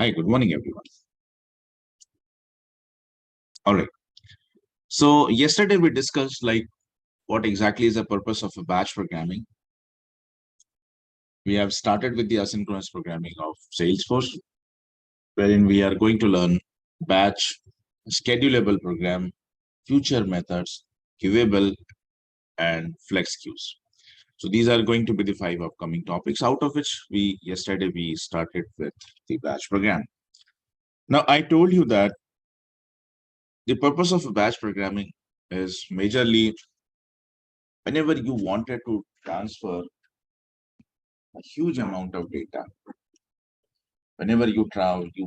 Hi, good morning, everyone. All right. So yesterday we discussed what exactly is the purpose of a batch programming. We have started with the asynchronous programming of Salesforce, wherein we are going to learn batch, schedulable program, future methods, queuable, and flex queues. So these are going to be the 5 upcoming topics, out of which yesterday we started with the batch program. Now I told you that the purpose of a batch programming is majorly whenever you wanted to transfer a huge amount of data. Whenever you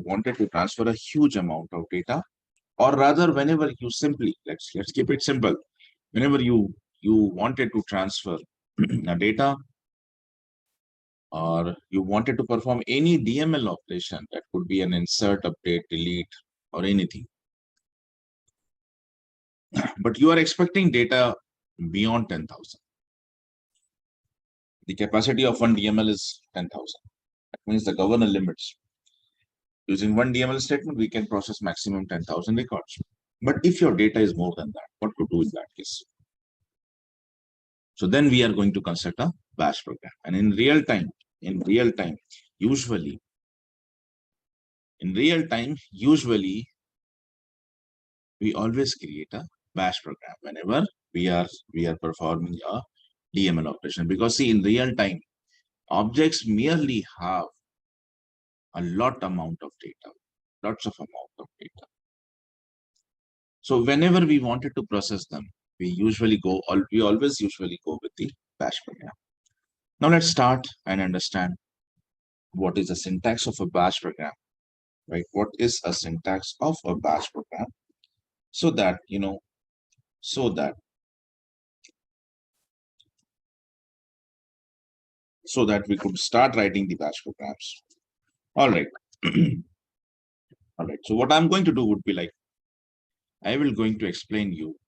wanted to transfer a huge amount of data, or rather, whenever you simply let's keep it simple. Whenever you wanted to transfer a data, or you wanted to perform any DML operation, that could be an insert, update, delete, or anything. But you are expecting data beyond 10,000. The capacity of one DML is 10,000. That means the governor limits. Using one DML statement, we can process maximum 10,000 records. But if your data is more than that, what to do in that case? So then we are going to construct a batch program. And in real time, usually, we always create a batch program whenever we are performing a DML operation. Because see, in real time, objects merely have a lots of amount of data. So whenever we wanted to process them, we always usually go with the batch program. Now let's start and understand what is the syntax of a batch program, right? What is a syntax of a batch program? So that we could start writing the batch programs. All right. All right. So what I'm going to do would be I will going to explain you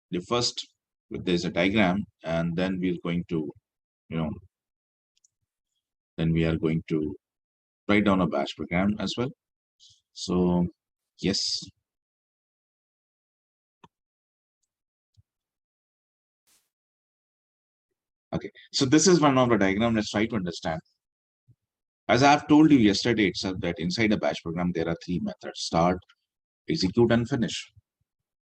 the first. There's a diagram, and then we are going to write down a batch program as well. So yes. Okay, so this is one of the diagram. Let's try to understand. As I have told you yesterday itself, that inside a batch program there are 3 methods: start, execute, and finish.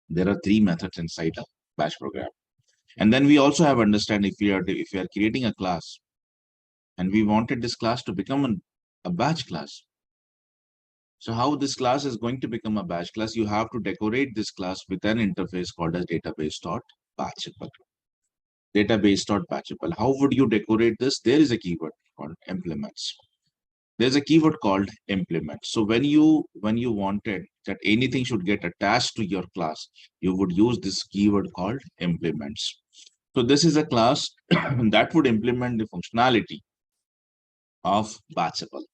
There are 3 methods inside a batch program. And then we also have understand if we are creating a class and we wanted this class to become a batch class. So how this class is going to become a batch class? You have to decorate this class with an interface called as database.batchable. Database.batchable. How would you decorate this? There is a keyword called implements. There's a keyword called implement. So when you wanted that anything should get attached to your class, you would use this keyword called implements. So this is a class that would implement the functionality of batchable.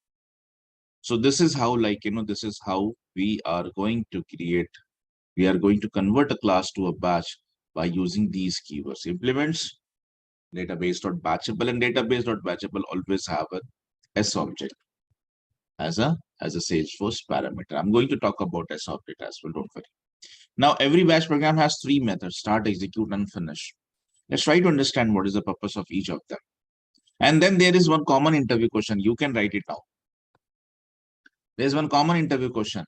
So this is how this is how we are going to convert a class to a batch by using these keywords: implements, database.batchable, and database.batchable always have a S object as a Salesforce parameter. I'm going to talk about S object as well, don't worry. Now, every batch program has 3 methods: start, execute, and finish. Let's try to understand what is the purpose of each of them. And then there is one common interview question. You can write it down. There's one common interview question.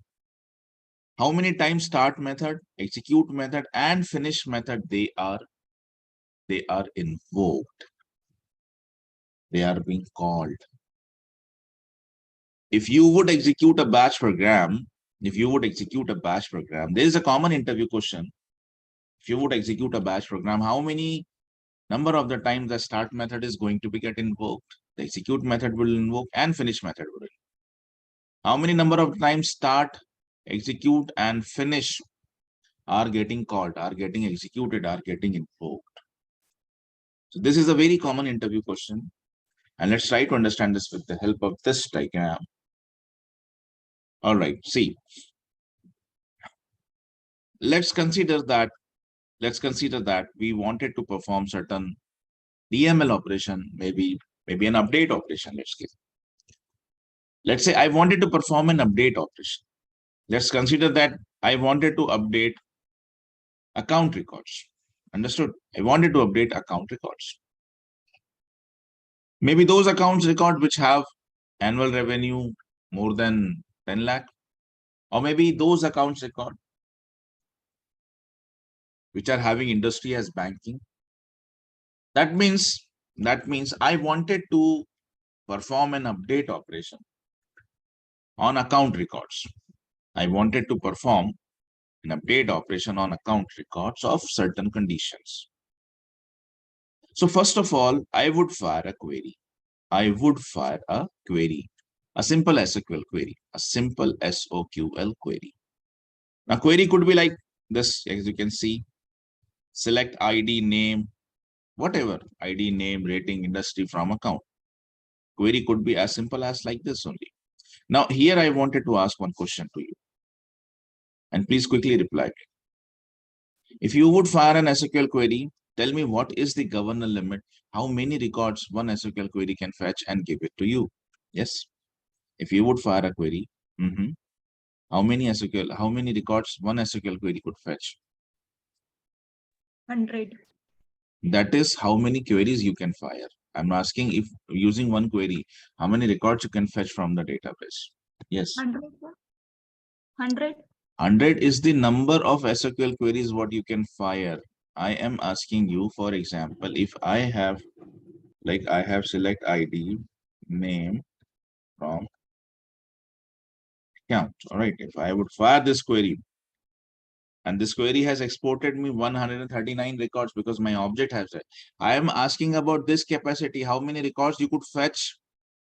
How many times start method, execute method, and finish method they are invoked? They are being called. If you would execute a batch program, there is a common interview question. If you would execute a batch program, how many number of the times the start method is going to be get invoked? The execute method will invoke and finish method will. How many number of times start, execute, and finish are getting called, are getting executed, are getting invoked? So this is a very common interview question. And let's try to understand this with the help of this diagram. All right, see. Let's consider that we wanted to perform certain DML operation, maybe Maybe an update operation, let's give. Let's say I wanted to perform an update operation. Let's consider that I wanted to update account records. Understood? I wanted to update account records. Maybe those accounts record which have annual revenue more than 10 lakh, or maybe those accounts record which are having industry as banking. That means I wanted to perform an update operation on account records. I wanted to perform an update operation on account records of certain conditions. So first of all, I would fire a query. I would fire a query, a simple SQL query, a simple SOQL query. Now, query could be like this, as you can see, select ID, name, whatever, ID, name, rating, industry from account. Query could be as simple as like this only. Now, here I wanted to ask one question to you, and please quickly reply. If you would fire an SQL query, tell me what is the governor limit, how many records one SQL query can fetch and give it to you. Yes. If you would fire a query, how many records one SQL query could fetch? 100. That is how many queries you can fire. I'm asking if using one query, how many records you can fetch from the database. Yes. 100. 100. 100 is the number of SQL queries what you can fire. I am asking you, for example, if I have select ID, name from account. All right. If I would fire this query, and this query has exported me 139 records because my object has it. I am asking about this capacity, how many records you could fetch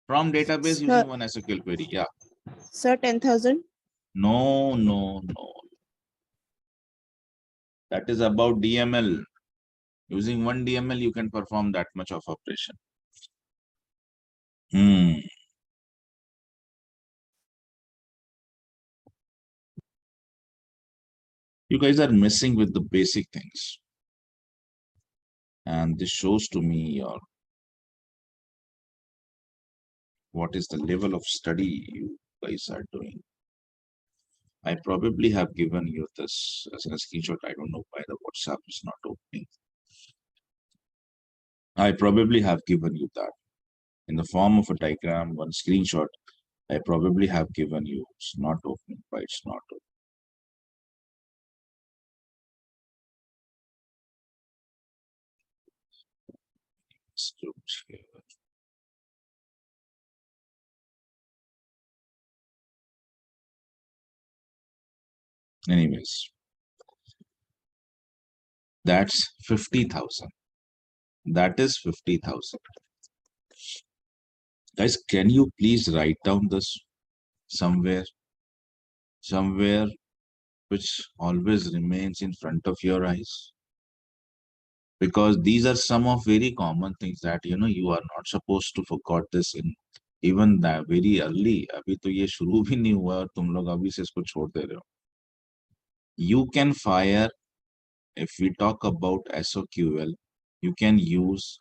from database using one SQL query. Yeah. Sir, 10,000. No. That is about DML. Using one DML, you can perform that much of operation. You guys are missing with the basic things. And this shows to me your what is the level of study you guys are doing. I probably have given you this as a screenshot. I don't know why the WhatsApp is not opening. I probably have given you that in the form of a diagram, one screenshot. I probably have given you. It's not opening. Why it's not opening? Anyways, that's 50,000. That is 50,000. Guys, can you please write down this somewhere which always remains in front of your eyes? Because these are some of very common things that you are not supposed to forget this in even that very early. अभी तो ये शुरू भी नहीं हुआ और तुम लोग अभी से इसको छोड़ दे रहे हो. You can fire, if we talk about SOQL, you can use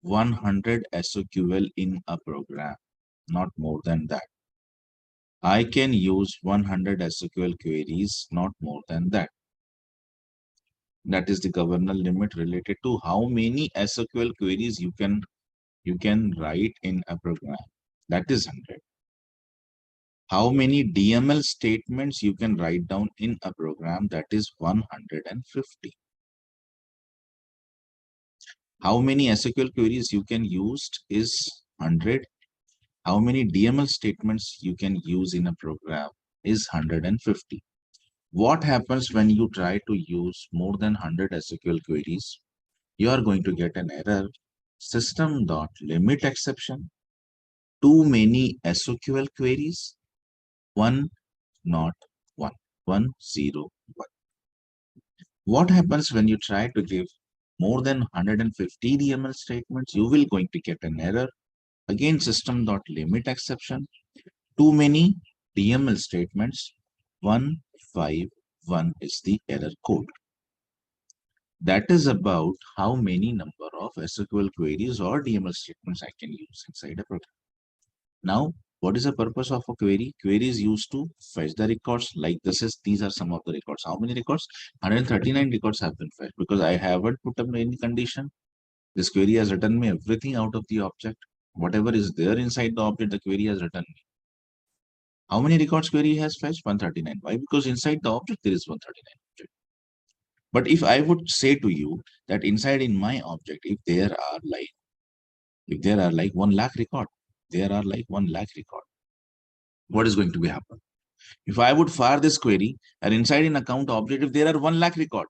100 SOQL in a program, not more than that. I can use 100 SOQL queries, not more than that. That is the governor limit related to how many SOQL queries you can write in a program. That is 100. How many DML statements you can write down in a program? That is 150. How many SQL queries you can use is 100. How many DML statements you can use in a program is 150. What happens when you try to use more than 100 SQL queries? You are going to get an error, system.limit exception, too many SQL queries, 101. What happens when you try to give more than 150 DML statements? You will going to get an error. Again, system.limit exception, too many DML statements, 151 is the error code. That is about how many number of SQL queries or DML statements I can use inside a program. Now, what is the purpose of a query? Query is used to fetch the records. Like these are some of the records. How many records? 139 records have been fetched because I haven't put up any condition. This query has written me everything out of the object. Whatever is there inside the object, the query has written me. How many records query has fetched? 139. Why? Because inside the object there is 139 object. But if I would say to you that inside in my object, if there are like 1 lakh record, there are like 1 lakh record, what is going to be happen? If I would fire this query and inside in account object, if there are 1 lakh record,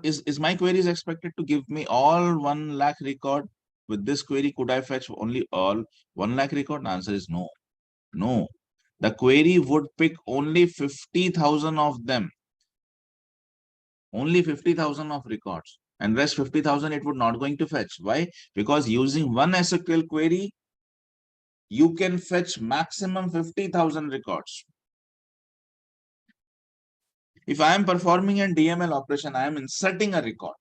is my query is expected to give me all 1 lakh record? With this query, could I fetch only all 1 lakh record? The answer is no. No. The query would pick only 50,000 of them. Only 50,000 of records. And rest 50,000 it would not going to fetch. Why? Because using one SQL query, you can fetch maximum 50,000 records. If I am performing a DML operation, I am inserting a record.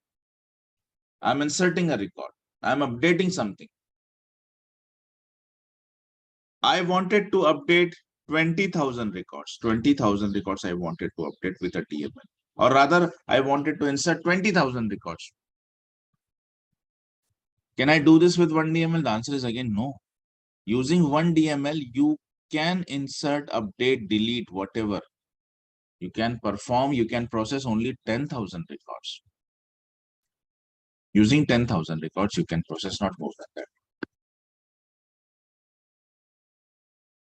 I'm inserting a record. I'm updating something. I wanted to update 20,000 records. 20,000 records I wanted to update with a DML. Or rather, I wanted to insert 20,000 records. Can I do this with one DML? The answer is again no. Using one DML, you can insert, update, delete, whatever. You can perform, you can process only 10,000 records. Using 10,000 records, you can process not more than that.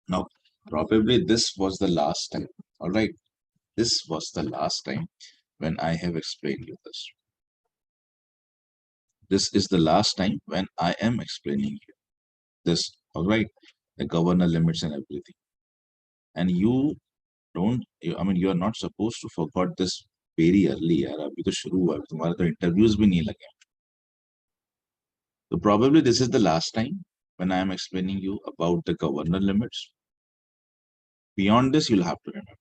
Now, probably this was the last time. All right. This was the last time when I have explained you this. This is the last time when I am explaining you this. All right. The governor limits and everything. And you you are not supposed to forget this very early यार अभी तो शुरू हुआ है तुम्हारे तो interviews भी नहीं लगे. So probably this is the last time when I am explaining you about the governor limits. Beyond this you'll have to remember.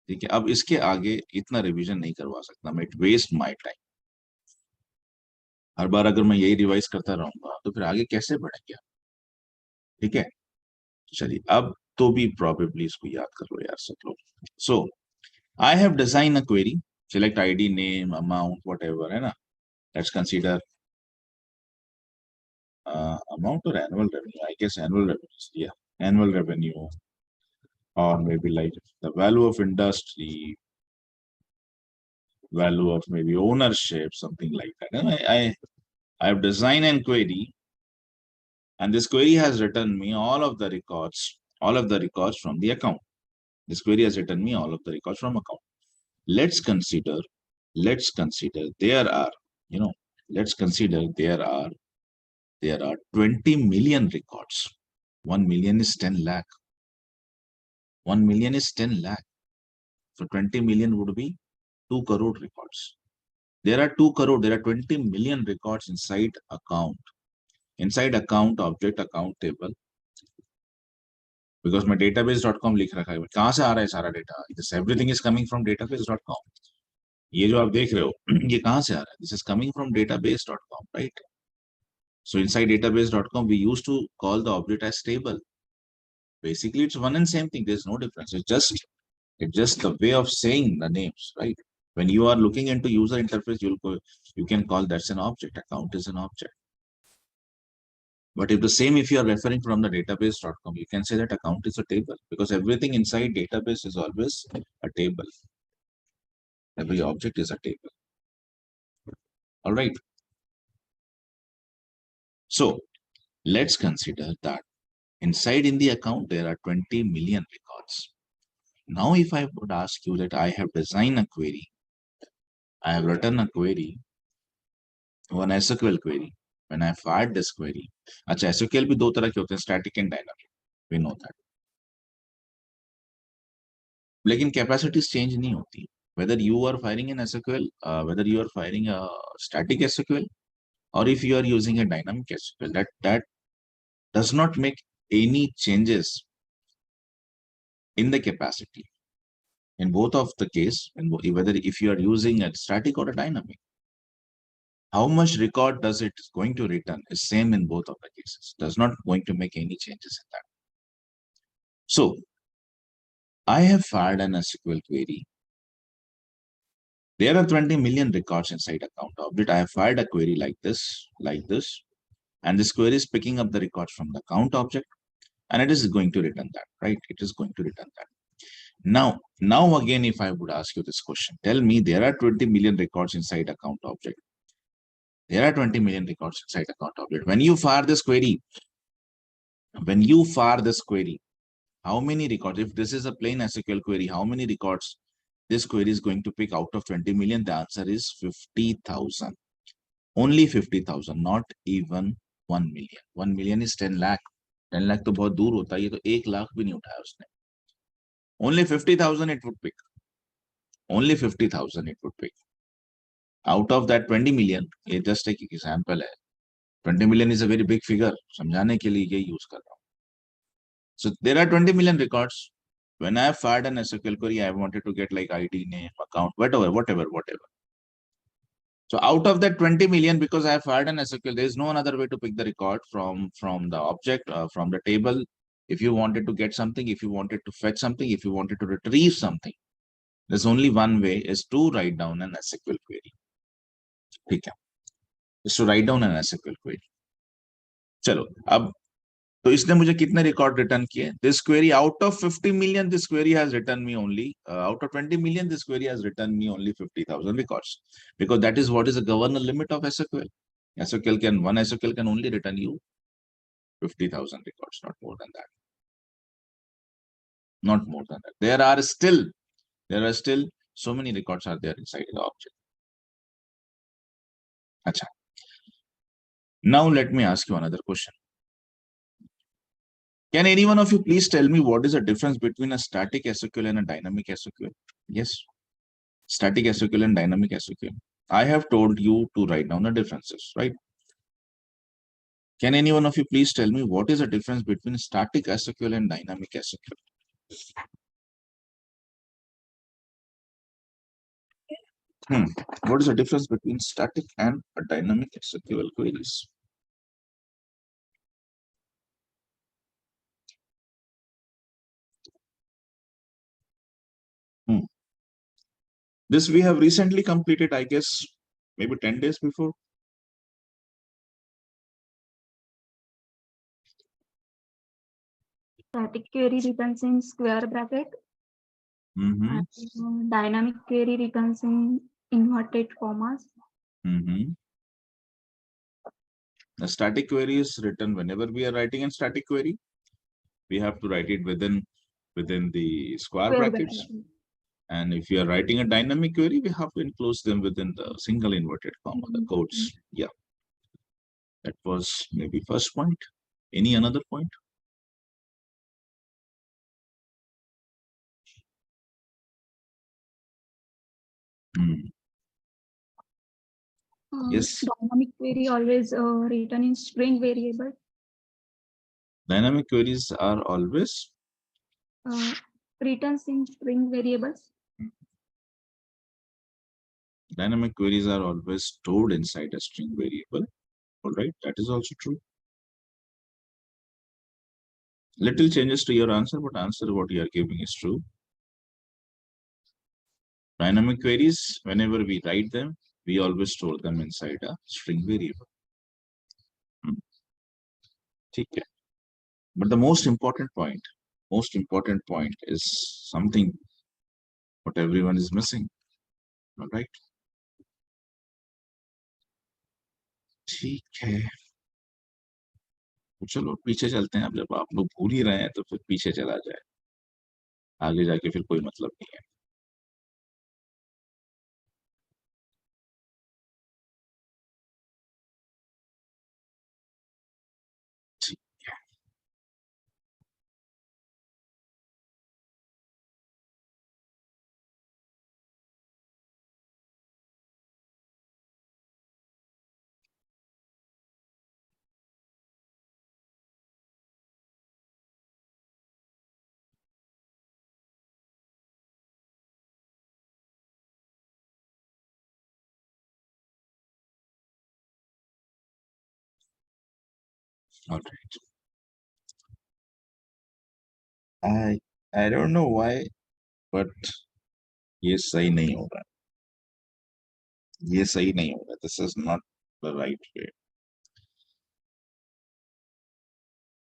ठीक है अब इसके आगे इतना रिवीजन नहीं करवा सकता मैं. It waste my time. हर बार अगर मैं यही रिवाइज करता रहूंगा तो फिर आगे कैसे बढ़ेंगे. ठीक है चलिए अब तो भी probably इसको याद कर लो यार सब लोग. So I have designed a query. Select ID, name, amount, whatever है ना. Let's consider amount or annual revenue. I guess annual revenue. Yeah, annual revenue, or maybe like the value of industry, value of maybe ownership, something like that. And I have designed an query, and this query has written me all of the records from the account. This query has written me all of the records from account. Let's consider there are, let's consider there are 20 million records. 1 million is 10 lakh. 1 million is 10 lakh. So 20 million would be 2 crore records. There are 2 crore, there are 20 million records inside account. Inside account, object, account table. Because my database.com लिख रखा है. कहाँ से आ रहा है सारा data? This everything is coming from database.com. ये जो आप देख रहे हो, ये कहाँ से आ रहा है? This is coming from database.com, right? So inside database.com, we used to call the object as table. Basically, it's one and same thing. There's no difference. It's just the way of saying the names, right? When you are looking into user interface, you can call that's an object. Account is an object. But if you are referring from the database.com, you can say that account is a table because everything inside database is always a table. Every object is a table. All right. So let's consider that inside in the account, there are 20 million records. Now, if I would ask you that I have designed a query, I have written a query, one SQL query, when I fired this query. अच्छा SQL भी दो तरह के होते हैं, static and dynamic. We know that. लेकिन capacities change नहीं होती. Whether you are firing an SQL, whether you are firing a static SQL, or if you are using a dynamic SQL, that does not make any changes in the capacity. in both of the case, whether if you are using a static or a dynamic, how much record does it going to return is same in both of the cases. Does not going to make any changes in that. So I have fired an SQL query. There are 20 million records inside account object. I have fired a query like this, and this query is picking up the records from the count object, and it is going to return that, right? It is going to return that. Now again, if I would ask you this question, tell me there are 20 million records inside account object. There are 20 million records inside account object. When you fire this query, how many records? If this is a plain SQL query, how many records this query is going to pick out of 20 million? The answer is 50,000. Only 50,000, not even 1 million. 1 million is 10 lakh. 10 lakh तो बहुत दूर होता है, ये तो 1 लाख भी नहीं उठाया उसने. Only 50,000 it would pick. Only 50,000 it would pick. Out of that 20 million, ये just एक example है. 20 million is a very big figure. समझाने के लिए ये use कर रहा हूँ. So there are 20 million records. When I fired an SQL query, I wanted to get like ID, name, account, whatever. So out of that 20 million, because I have fired an SQL, there is no another way to pick the record from the object, from the table. If you wanted to get something, if you wanted to fetch something, if you wanted to retrieve something, there's only one way, is to write down an SQL query. ठीक है, is to write down an SQL query. चलो अब तो इसने मुझे कितने record return किए? This query out of 50 million, this query has return me only out of 20 million, this query has return me only 50,000 records, because that is what is the governor limit of SQL. One SQL can only return you 50,000 records, not more than that. Not more than that. There are still so many records are there inside the object. Achha. Now let me ask you another question. Can any one of you please tell me what is the difference between a static SQL and a dynamic SQL? Yes, static SQL and dynamic SQL. I have told you to write down the differences, right? Can any one of you please tell me what is the difference between static SQL and dynamic SQL? What is the difference between static and a dynamic SQL queries? This we have recently completed, I guess, maybe 10 days before. Static query returns in square bracket. And dynamic query returns in inverted commas. A static query is written whenever we are writing a static query, we have to write it within the square brackets. And if you are writing a dynamic query, we have to enclose them within the single inverted comma, the quotes. Yeah. That was maybe first point. Any another point? Yes. Dynamic query always written in string variable. Dynamic queries are always returns in string variables. Dynamic queries are always stored inside a string variable. All right, that is also true. Little changes to your answer, but answer what you are giving is true. Dynamic queries, whenever we write them, we always store them inside a string variable. Okay. But the most important point is something what everyone is missing. All right. ठीक है, तो चलो पीछे चलते हैं. अब जब आप लोग भूल ही रहे हैं तो फिर पीछे चला जाए, आगे जाके फिर कोई मतलब नहीं है. All right. I don't know why, but ये सही नहीं हो रहा. ये सही नहीं हो रहा. This is not the right way.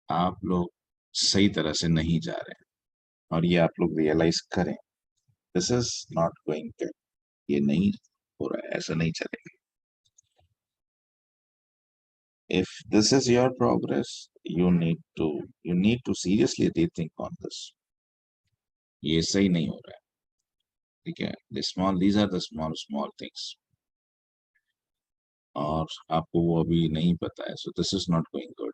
आप लोग सही तरह से नहीं जा रहे हैं और ये आप लोग रियलाइज करें. This is not going to. ये नहीं हो रहा है. ऐसा नहीं चलेगा. If this is your progress, you need to seriously rethink on this. ये सही नहीं हो रहा है. ठीक है. These are the small things. और आपको वो अभी नहीं पता है. So this is not going good.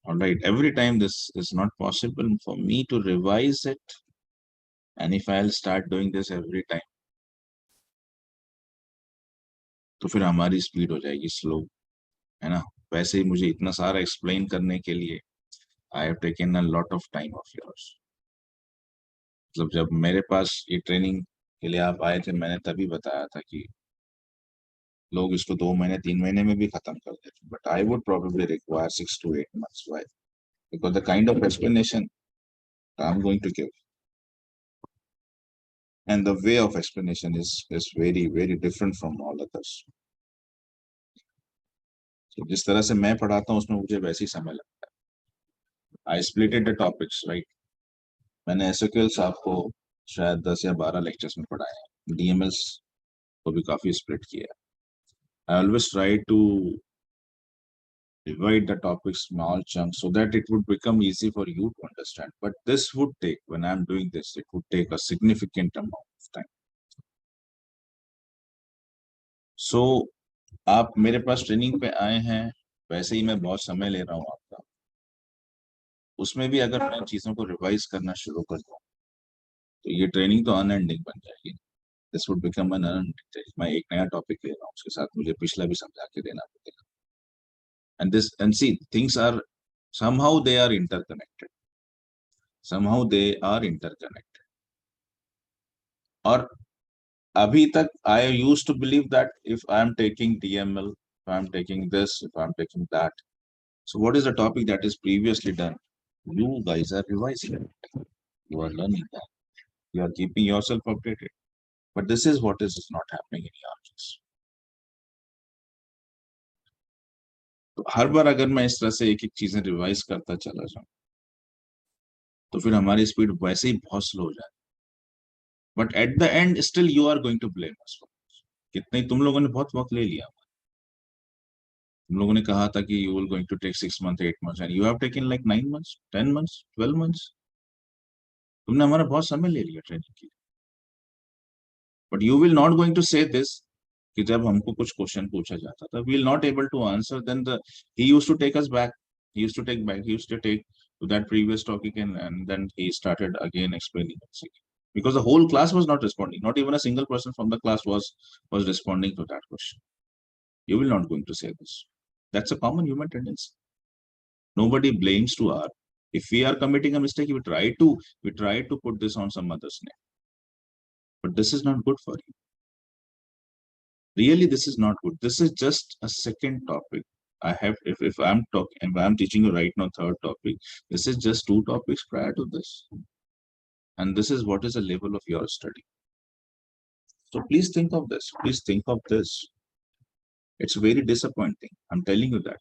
All right. Every time this is not possible for me to revise it, and if I'll start doing this every time, तो फिर हमारी स्पीड हो जाएगी स्लो, है ना. वैसे ही मुझे इतना सारा एक्सप्लेन करने के लिए I have taken a lot of time of yours. मतलब जब मेरे पास ये ट्रेनिंग के लिए आप आए थे, मैंने तभी बताया था कि लोग इसको 2 महीने 3 महीने में भी खत्म कर देते. But I would probably require 6 to 8 months. Why? Because the kind of explanation I'm going to give and the way of explanation is very different from all others. So जिस तरह से मैं पढ़ाता हूँ उसमें मुझे वैसे ही समय लगता है. I splitted the topics, right? मैंने एसक्यूएल्स आपको शायद 10 या 12 लेक्चर्स में पढ़ाए हैं. डीएमएल्स को भी काफी स्प्लिट किया है. I always try to divide the topics small chunks so that it would become easy for you to understand. But this would take, when I'm doing this, it would take a significant amount of time. So, आप मेरे पास training पे आए हैं, वैसे ही मैं बहुत समय ले रहा हूँ आपका. उसमें भी अगर मैं चीजों को रिवाइज करना शुरू कर दूँ तो ये ट्रेनिंग तो अनएंडिंग बन जाएगी. This would become an unending. मैं एक नया टॉपिक ले रहा हूँ, उसके साथ मुझे पिछला भी समझा के देना पड़ेगा. And see, things are somehow they are interconnected. Somehow they are interconnected. और अभी तक I used to believe that if I am taking DML, if I am taking this, if I am taking that, so what is the topic that is previously done? You guys are revising it. You are learning that. You are keeping yourself updated. But this is what is not happening in your case. तो हर बार अगर मैं इस तरह से एक एक चीजें revise करता चला जाऊं तो फिर हमारी स्पीड वैसे ही बहुत स्लो हो जाए. But at the end still you are going to blame us. कितने तुम लोगों ने बहुत वक्त ले लिया. तुम लोगों ने कहा था कि you will going to take 6 months 8 months and you have taken like 9 months 10 months 12 months. तुमने हमारा बहुत समय ले लिया ट्रेनिंग के लिए. But you will not going to say this कि जब हमको कुछ क्वेश्चन पूछा जाता था we will not able to answer, then the he used to take us back. He used to take back. He used to take to that previous topic and then he started again explaining it. Because the whole class was not responding. Not even a single person from the class was responding to that question. You will not going to say this. That's a common human tendency. Nobody blames to our. If we are committing a mistake, we try to put this on some other's name. But this is not good for you. Really, this is not good. This is just a second topic. I have, if I'm talking, if I'm teaching you right now, third topic, this is just 2 topics prior to this. And this is what is the level of your study. So please think of this. Please think of this. It's very disappointing. I'm telling you that.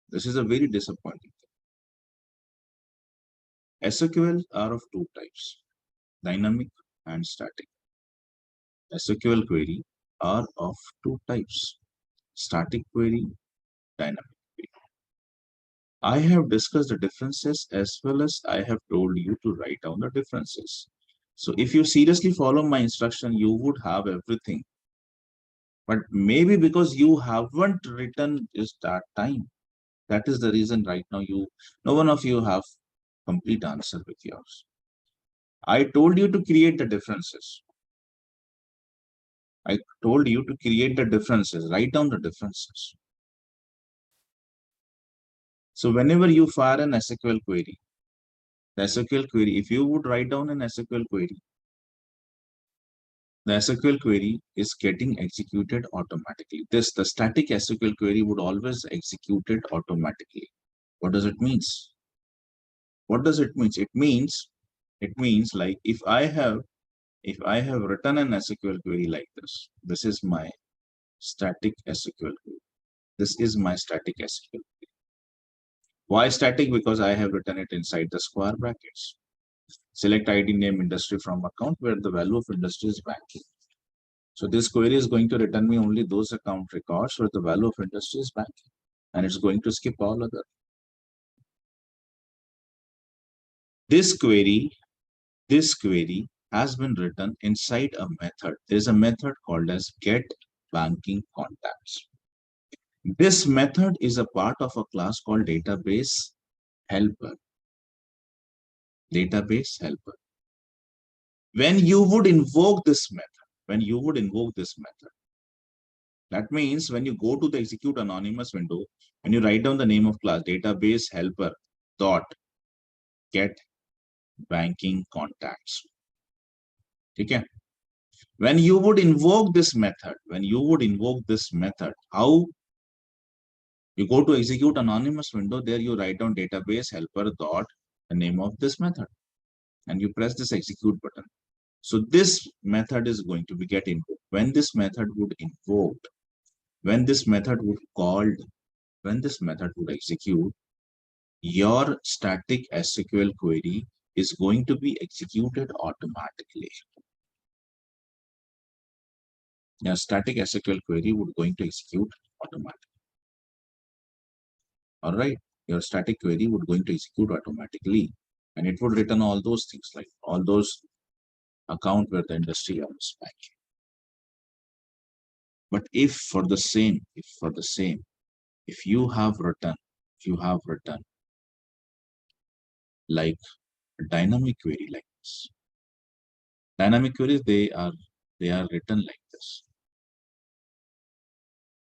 This is a very disappointing thing. SQL are of 2 types, dynamic and static. SQL query are of 2 types, static query, dynamic query. I have discussed the differences as well as I have told you to write down the differences. So if you seriously follow my instruction, you would have everything. But maybe because you haven't written just that time, that is the reason right now no one of you have complete answer with yours. I told you to create the differences. I told you to create the differences, write down the differences. So whenever you fire an SQL query, the SQL query, if you would write down an SQL query, the SQL query is getting executed automatically. The static SQL query would always execute it automatically. What does it mean? What does it mean? It means like if I have written an SQL query like this, this is my static SQL query. This is my static SQL. Why static? Because I have written it inside the square brackets. Select ID, name, industry from account where the value of industry is banking. So this query is going to return me only those account records where the value of industry is banking, and it's going to skip all other. This query has been written inside a method. There's a method called as get banking contacts. This method is a part of a class called database helper. Database helper. When you would invoke this method, that means when you go to the execute anonymous window, when you write down the name of class database helper dot get banking contacts. Okay. When you would invoke this method, how you go to execute anonymous window, there you write down database helper dot the name of this method, and you press this execute button. So this method is going to be get invoked. When this method would invoked, when this method would called, when this method would execute, your static SQL query is going to be executed automatically. Your static SQL query would going to execute automatically. All right, your static query would going to execute automatically, and it would return all those things like all those account where the industry owns back. But if you have written like a dynamic query like this, dynamic queries they are written like this.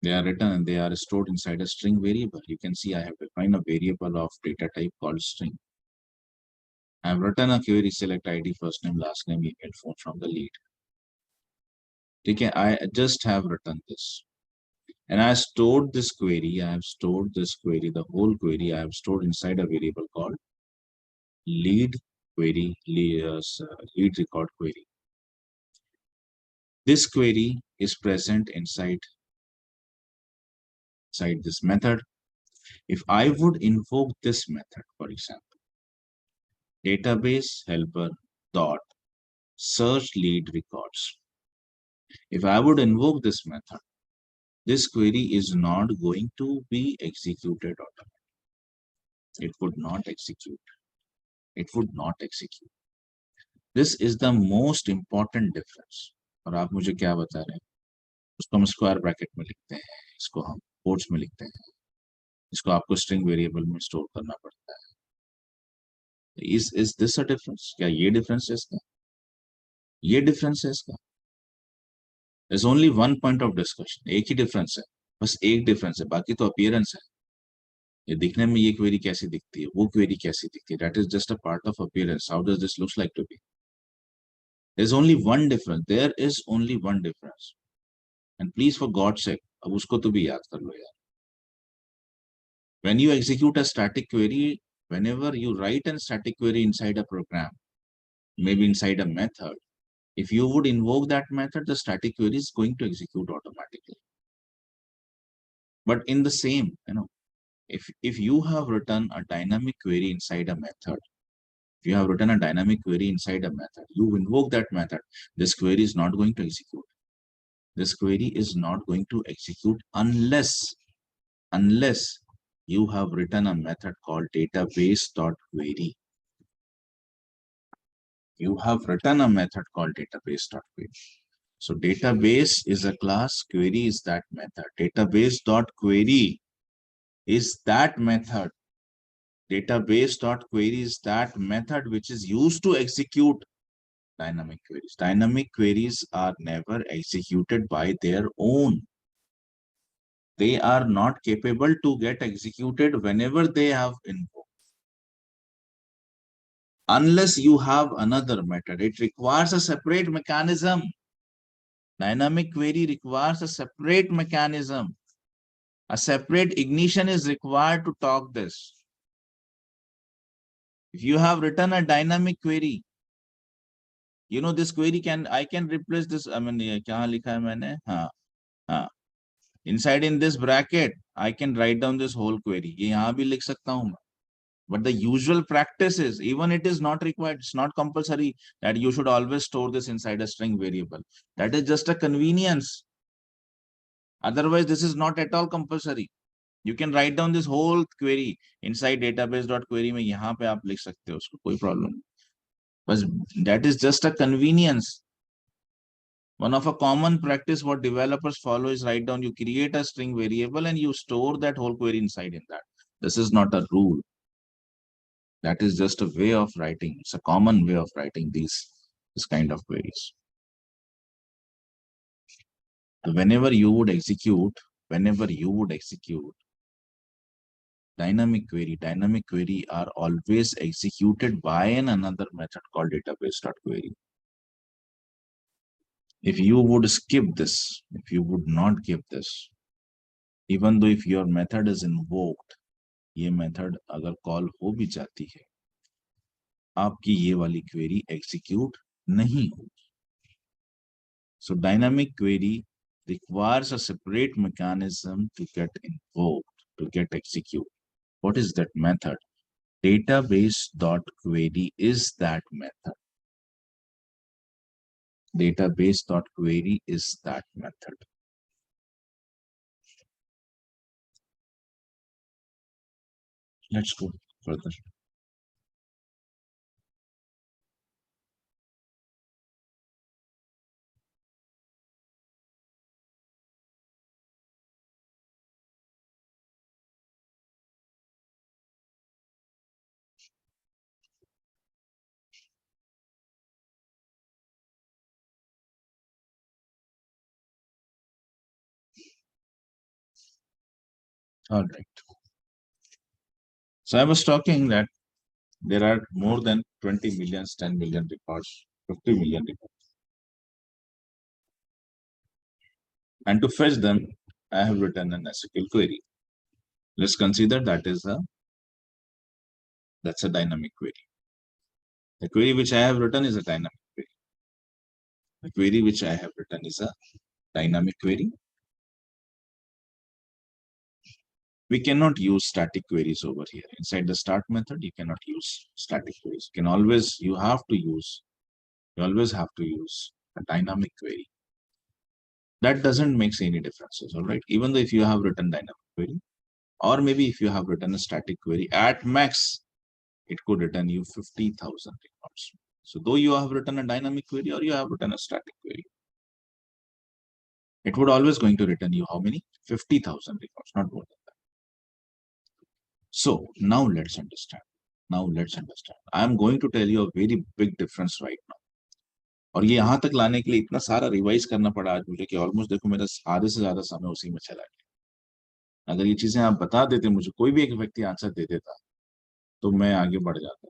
They are written and they are stored inside a string variable. You can see I have defined a variable of data type called string. I have written a query select ID, first name, last name, email, phone from the lead. Okay, I just have written this. And I stored this query, the whole query I have stored inside a variable called lead query, lead record query. This query is present inside this method. If I would invoke this method, for example, database helper dot search lead records. If I would invoke this method, this query is not going to be executed automatically. It would not execute. This is the most important difference. और आप मुझे क्या बता रहे हैं? उसको हम square bracket में लिखते हैं, इसको हम कोट्स में लिखते हैं, इसको आपको स्ट्रिंग वेरिएबल में स्टोर करना पड़ता है. Is this a difference? क्या ये difference है इसका? ये difference है इसका? There's only one point of discussion. एक ही difference है, बस एक difference है, बाकी तो appearance है. ये दिखने में ये query कैसी दिखती है, वो query कैसी दिखती है, that is just a part of appearance. How does this looks like to be? There's only one difference. There is only one difference. And please, for God's sake, अब उसको तो भी याद कर लो यार. When you execute a static query, whenever you write a static query inside a program, maybe inside a method, if you would invoke that method, the static query is going to execute automatically. But in the same, if you have written a dynamic query inside a method, you invoke that method, this query is not going to execute. This query is not going to execute unless you have written a method called database.query. You have written a method called database.query. So database is a class, query is that method. Database.query is that method. Database.query is that method which is used to execute dynamic queries. Dynamic queries are never executed by their own. They are not capable to get executed whenever they have invoked. Unless you have another method, it requires a separate mechanism. Dynamic query requires a separate mechanism. A separate ignition is required to talk this. If you have written a dynamic query, you know this query I can replace this. I mean, kya likha hai maine? हाँ. Inside in this bracket, I can write down this whole query. ये यहाँ भी लिख सकता हूँ मैं. But the usual practice is, even it is not required, it's not compulsory that you should always store this inside a string variable. That is just a convenience. Otherwise, this is not at all compulsory. You can write down this whole query inside database.query में यहाँ पे आप लिख सकते हो उसको, कोई problem नहीं. But that is just a convenience. One of a common practice what developers follow is write down, you create a string variable and you store that whole query inside in that. This is not a rule. That is just a way of writing. It's a common way of writing this kind of queries. Whenever you would execute dynamic query are always executed by another method called database.query. If you would skip this, if you would not give this, even though if your method is invoked, ये method अगर call हो भी जाती है, आपकी ये वाली query execute नहीं होगी. So dynamic query requires a separate mechanism to get invoked, to get executed. What is that method? Database.query is that method. Database.query is that method. Let's go further. All right. So I was talking that there are more than 20 million, 10 million records, 50 million records. And to fetch them, I have written an SQL query. Let's consider that's a dynamic query. The query which I have written is a dynamic query. The query which I have written is a dynamic query. We cannot use static queries over here. Inside the start method, you cannot use static queries. You always have to use a dynamic query. That doesn't make any differences, all right? Even though if you have written dynamic query, or maybe if you have written a static query, at max, it could return you 50,000 records. So though you have written a dynamic query or you have written a static query, it would always going to return you how many? 50,000 records, not more than that. So now let's understand. I am going to tell you a very big difference right now. और ये यहाँ तक लाने के लिए इतना सारा revise करना पड़ा आज मुझे कि ऑलमोस्ट देखो मेरा आधे से ज्यादा समय उसी में चला गया. अगर ये चीजें आप बता देते, मुझे कोई भी एक व्यक्ति आंसर दे देता, तो मैं आगे बढ़ जाता.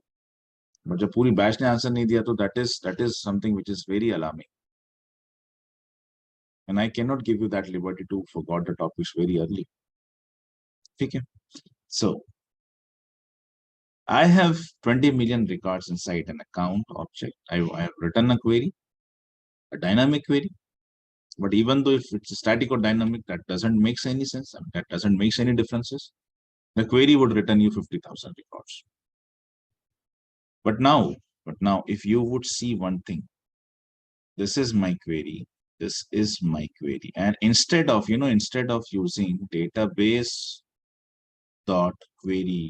बट जब पूरी बैच ने आंसर नहीं दिया तो that is something which is very alarming. And I can not give you that liberty to forgot the topics very early. ठीक है. सो I have 20 million records inside an account object. I have written a query, a dynamic query. But even though if it's static or dynamic, that doesn't make any sense. I mean, that doesn't make any differences. The query would return you 50,000 records. But now, if you would see one thing, this is my query. This is my query. And instead of using database dot query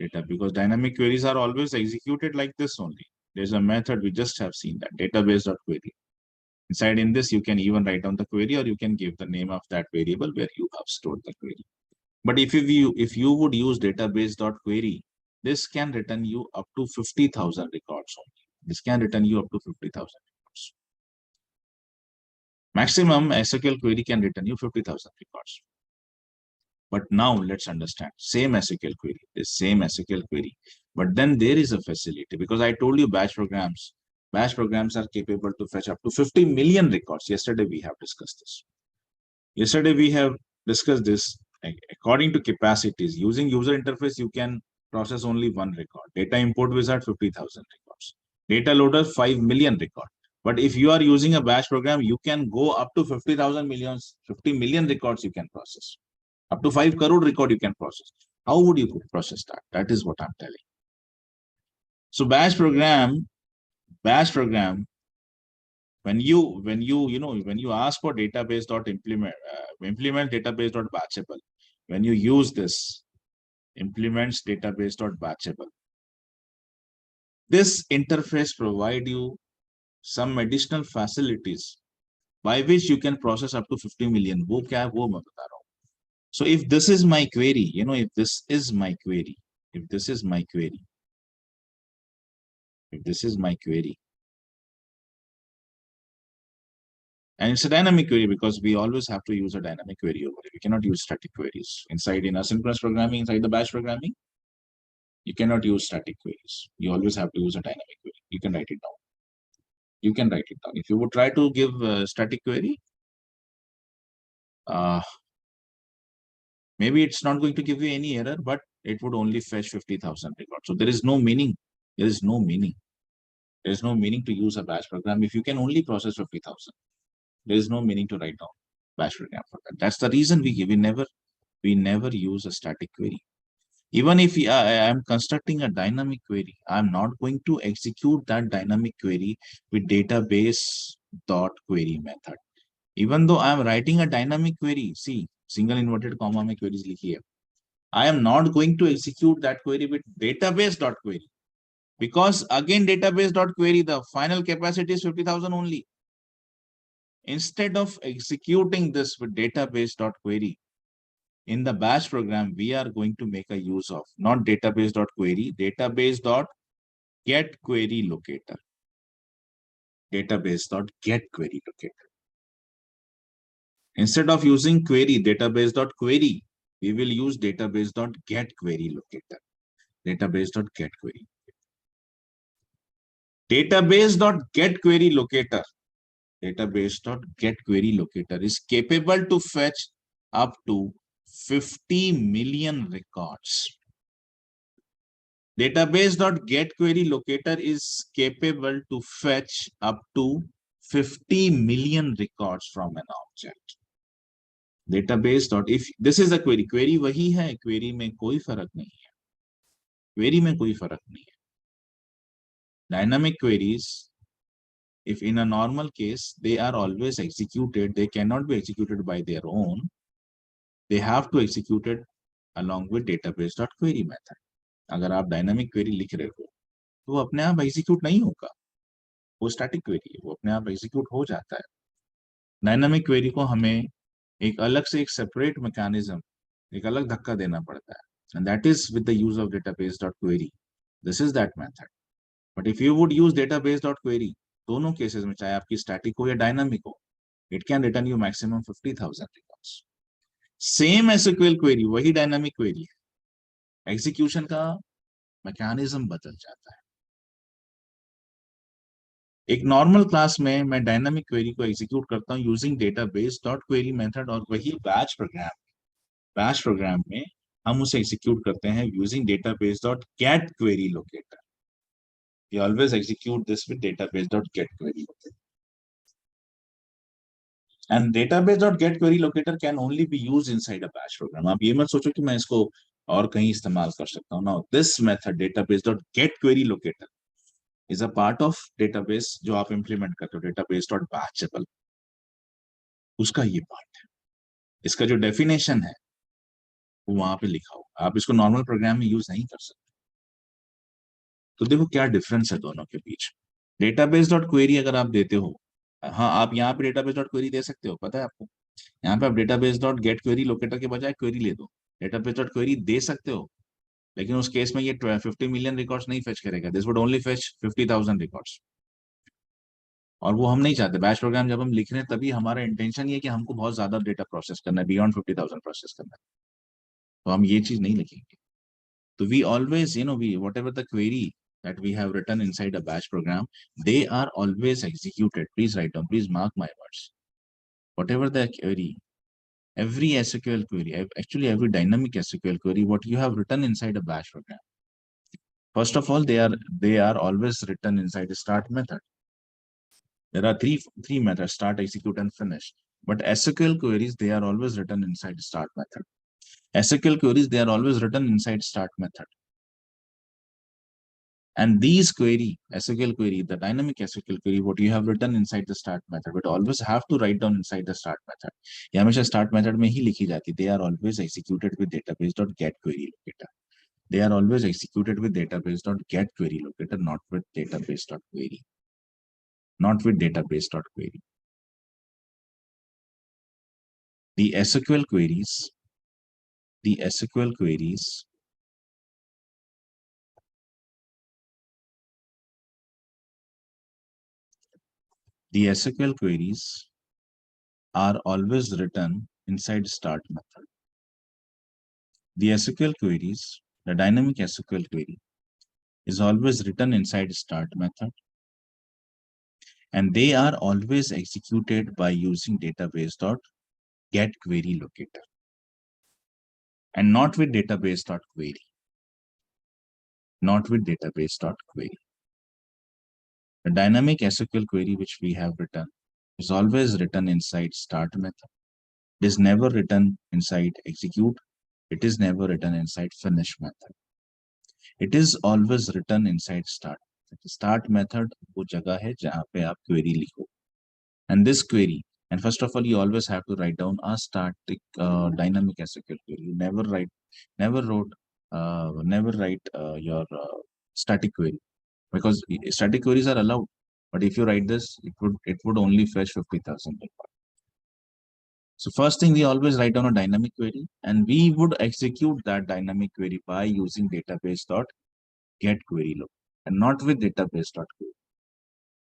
data, because dynamic queries are always executed like this only. There's a method, we just have seen that, database.query. Inside in this, you can even write down the query or you can give the name of that variable where you have stored the query. But if you would use database.query, this can return you up to 50,000 records only. This can return you up to 50,000 records. Maximum SQL query can return you 50,000 records. But now let's understand, same SQL query, but then there is a facility, because I told you batch programs, Bash programs are capable to fetch up to 50 million records. Yesterday we have discussed this. According to capacities, using user interface, you can process only one record. Data import wizard, 50,000 records. Data loader, 5 million records. But if you are using a bash program, you can go up to 50 million records you can process. Up to 5 crore record you can process. How would you process that? That is what I'm telling. So bash program, when you ask for database dot implement database dot batchable, when you use this implements database dot batchable, this interface provide you some additional facilities by which you can process up to 50 million. वो क्या है वो मैं बता रहा हूँ. So if this is my query, if this is my query, and it's a dynamic query because we always have to use a dynamic query over it. We cannot use static queries. Inside in asynchronous programming, inside the bash programming, you cannot use static queries. You always have to use a dynamic query. You can write it down. If you would try to give a static query, maybe it's not going to give you any error, but it would only fetch 50,000 records. So there is no meaning. There is no meaning to use a bash program if you can only process 50,000. There is no meaning to write down bash program for that. That's the reason we never use a static query. Even if I am constructing a dynamic query, I'm not going to execute that dynamic query with database.query method. Even though I am writing a dynamic query, see, single inverted comma में queries लिखी है, I am not going to execute that query with database.query because again database.query, the final capacity is 50,000 only. Instead of executing this with database.query, in the bash program, we are going to make a use of not database.query, database.getQueryLocator. Database.getQueryLocator. Instead of using query, database.query, we will use database.getQueryLocator. Database.getQuery. Database.getQueryLocator. Database.getQueryLocator is capable to fetch up to 50 million records. Database.getQueryLocator is capable to fetch up to 50 million records from an object. If this is a query वही है, query में कोई फर्क नहीं है. Dynamic queries, if in a normal case, they are always executed, they cannot be executed by their own. They have to execute it along with database.query method. अगर आप dynamic query लिख रहे हो, तो वो अपने आप execute नहीं होगा. वो static query है, वो अपने आप execute हो जाता है. Dynamic query को हमें एक अलग से एक separate mechanism, एक अलग धक्का देना पड़ता है. And that is with the use of database.query. This is that method. But if you would use database.query, दोनों cases में चाहे आपकी static हो या dynamic हो, it can return you maximum 50,000 records. Same SQL query, वही dynamic query है. Execution का mechanism बदल जाता है. एक नॉर्मल क्लास में मैं डायनामिक क्वेरी को एग्जीक्यूट करता हूं यूजिंग database.query मेथड, और वही बैच प्रोग्राम में हम उसे एग्जीक्यूट करते हैं using database.getQueryLocator. We always execute this with database.getQueryLocator. And database.getQueryLocator can only be used inside a batch program. आप ये मत सोचो कि मैं इसको और कहीं इस्तेमाल कर सकता हूं. Now this method database.getQueryLocator is a part of database जो आप implement करते हो, database.batchable. उसका ये पार्ट है. इसका जो डेफिनेशन है वो वहां पे लिखा हुआ. आप इसको नॉर्मल प्रोग्राम में यूज नहीं कर सकते. तो देखो क्या डिफरेंस है दोनों के बीच. database.query अगर आप देते हो, हाँ आप यहाँ पे database.query दे सकते हो, पता है आपको. यहाँ पे आप database.getQueryLocator के बजाय क्वेरी ले दो. database.query दे सकते हो, लेकिन उस केस में ये 50 मिलियन रिकॉर्ड्स नहीं फेच करेगा. This would only fetch 50,000 records. और वो हम नहीं चाहते. बैच प्रोग्राम जब हम लिख रहे हैं तभी हमारा इंटेंशन ये है कि हमको बहुत ज्यादा डेटा प्रोसेस करना है, बियॉन्ड 50,000 प्रोसेस करना है. तो हम ये चीज नहीं लिखेंगे. तो we always we whatever the query that we have written inside a bash program, they are always executed. Please write down, please mark my words. Whatever the query, every SQL query, actually every dynamic SQL query, what you have written inside a bash program. First of all, they are always written inside the start method. There are three methods: start, execute, and finish. But SQL queries, they are always written inside the start method. SQL queries, they are always written inside start method. And these query, SQL query, the dynamic SQL query, what you have written inside the start method, but always have to write down inside the start method. ये हमेशा start method में ही लिखी जाती. They are always executed with database.get query locator. They are always executed with database.get query locator, not with database.query. Not with database.query. The SQL queries, the SQL queries the SQL queries are always written inside start method. The SQL queries, the dynamic SQL query is always written inside start method, and they are always executed by using database.get query locator and not with database.query. Not with database.query. The dynamic SQL query which we have written is always written inside start method. It is never written inside execute. It is never written inside finish method. It is always written inside start. Start method वो जगह है जहाँ पे आप query लिखो. And this query, and first of all, you always have to write down a static dynamic SQL query. You never write your static query, because static queries are allowed. But if you write this, it would only fetch 50,000. So first thing, we always write down a dynamic query, and we would execute that dynamic query by using database.get query look, and not with database.query.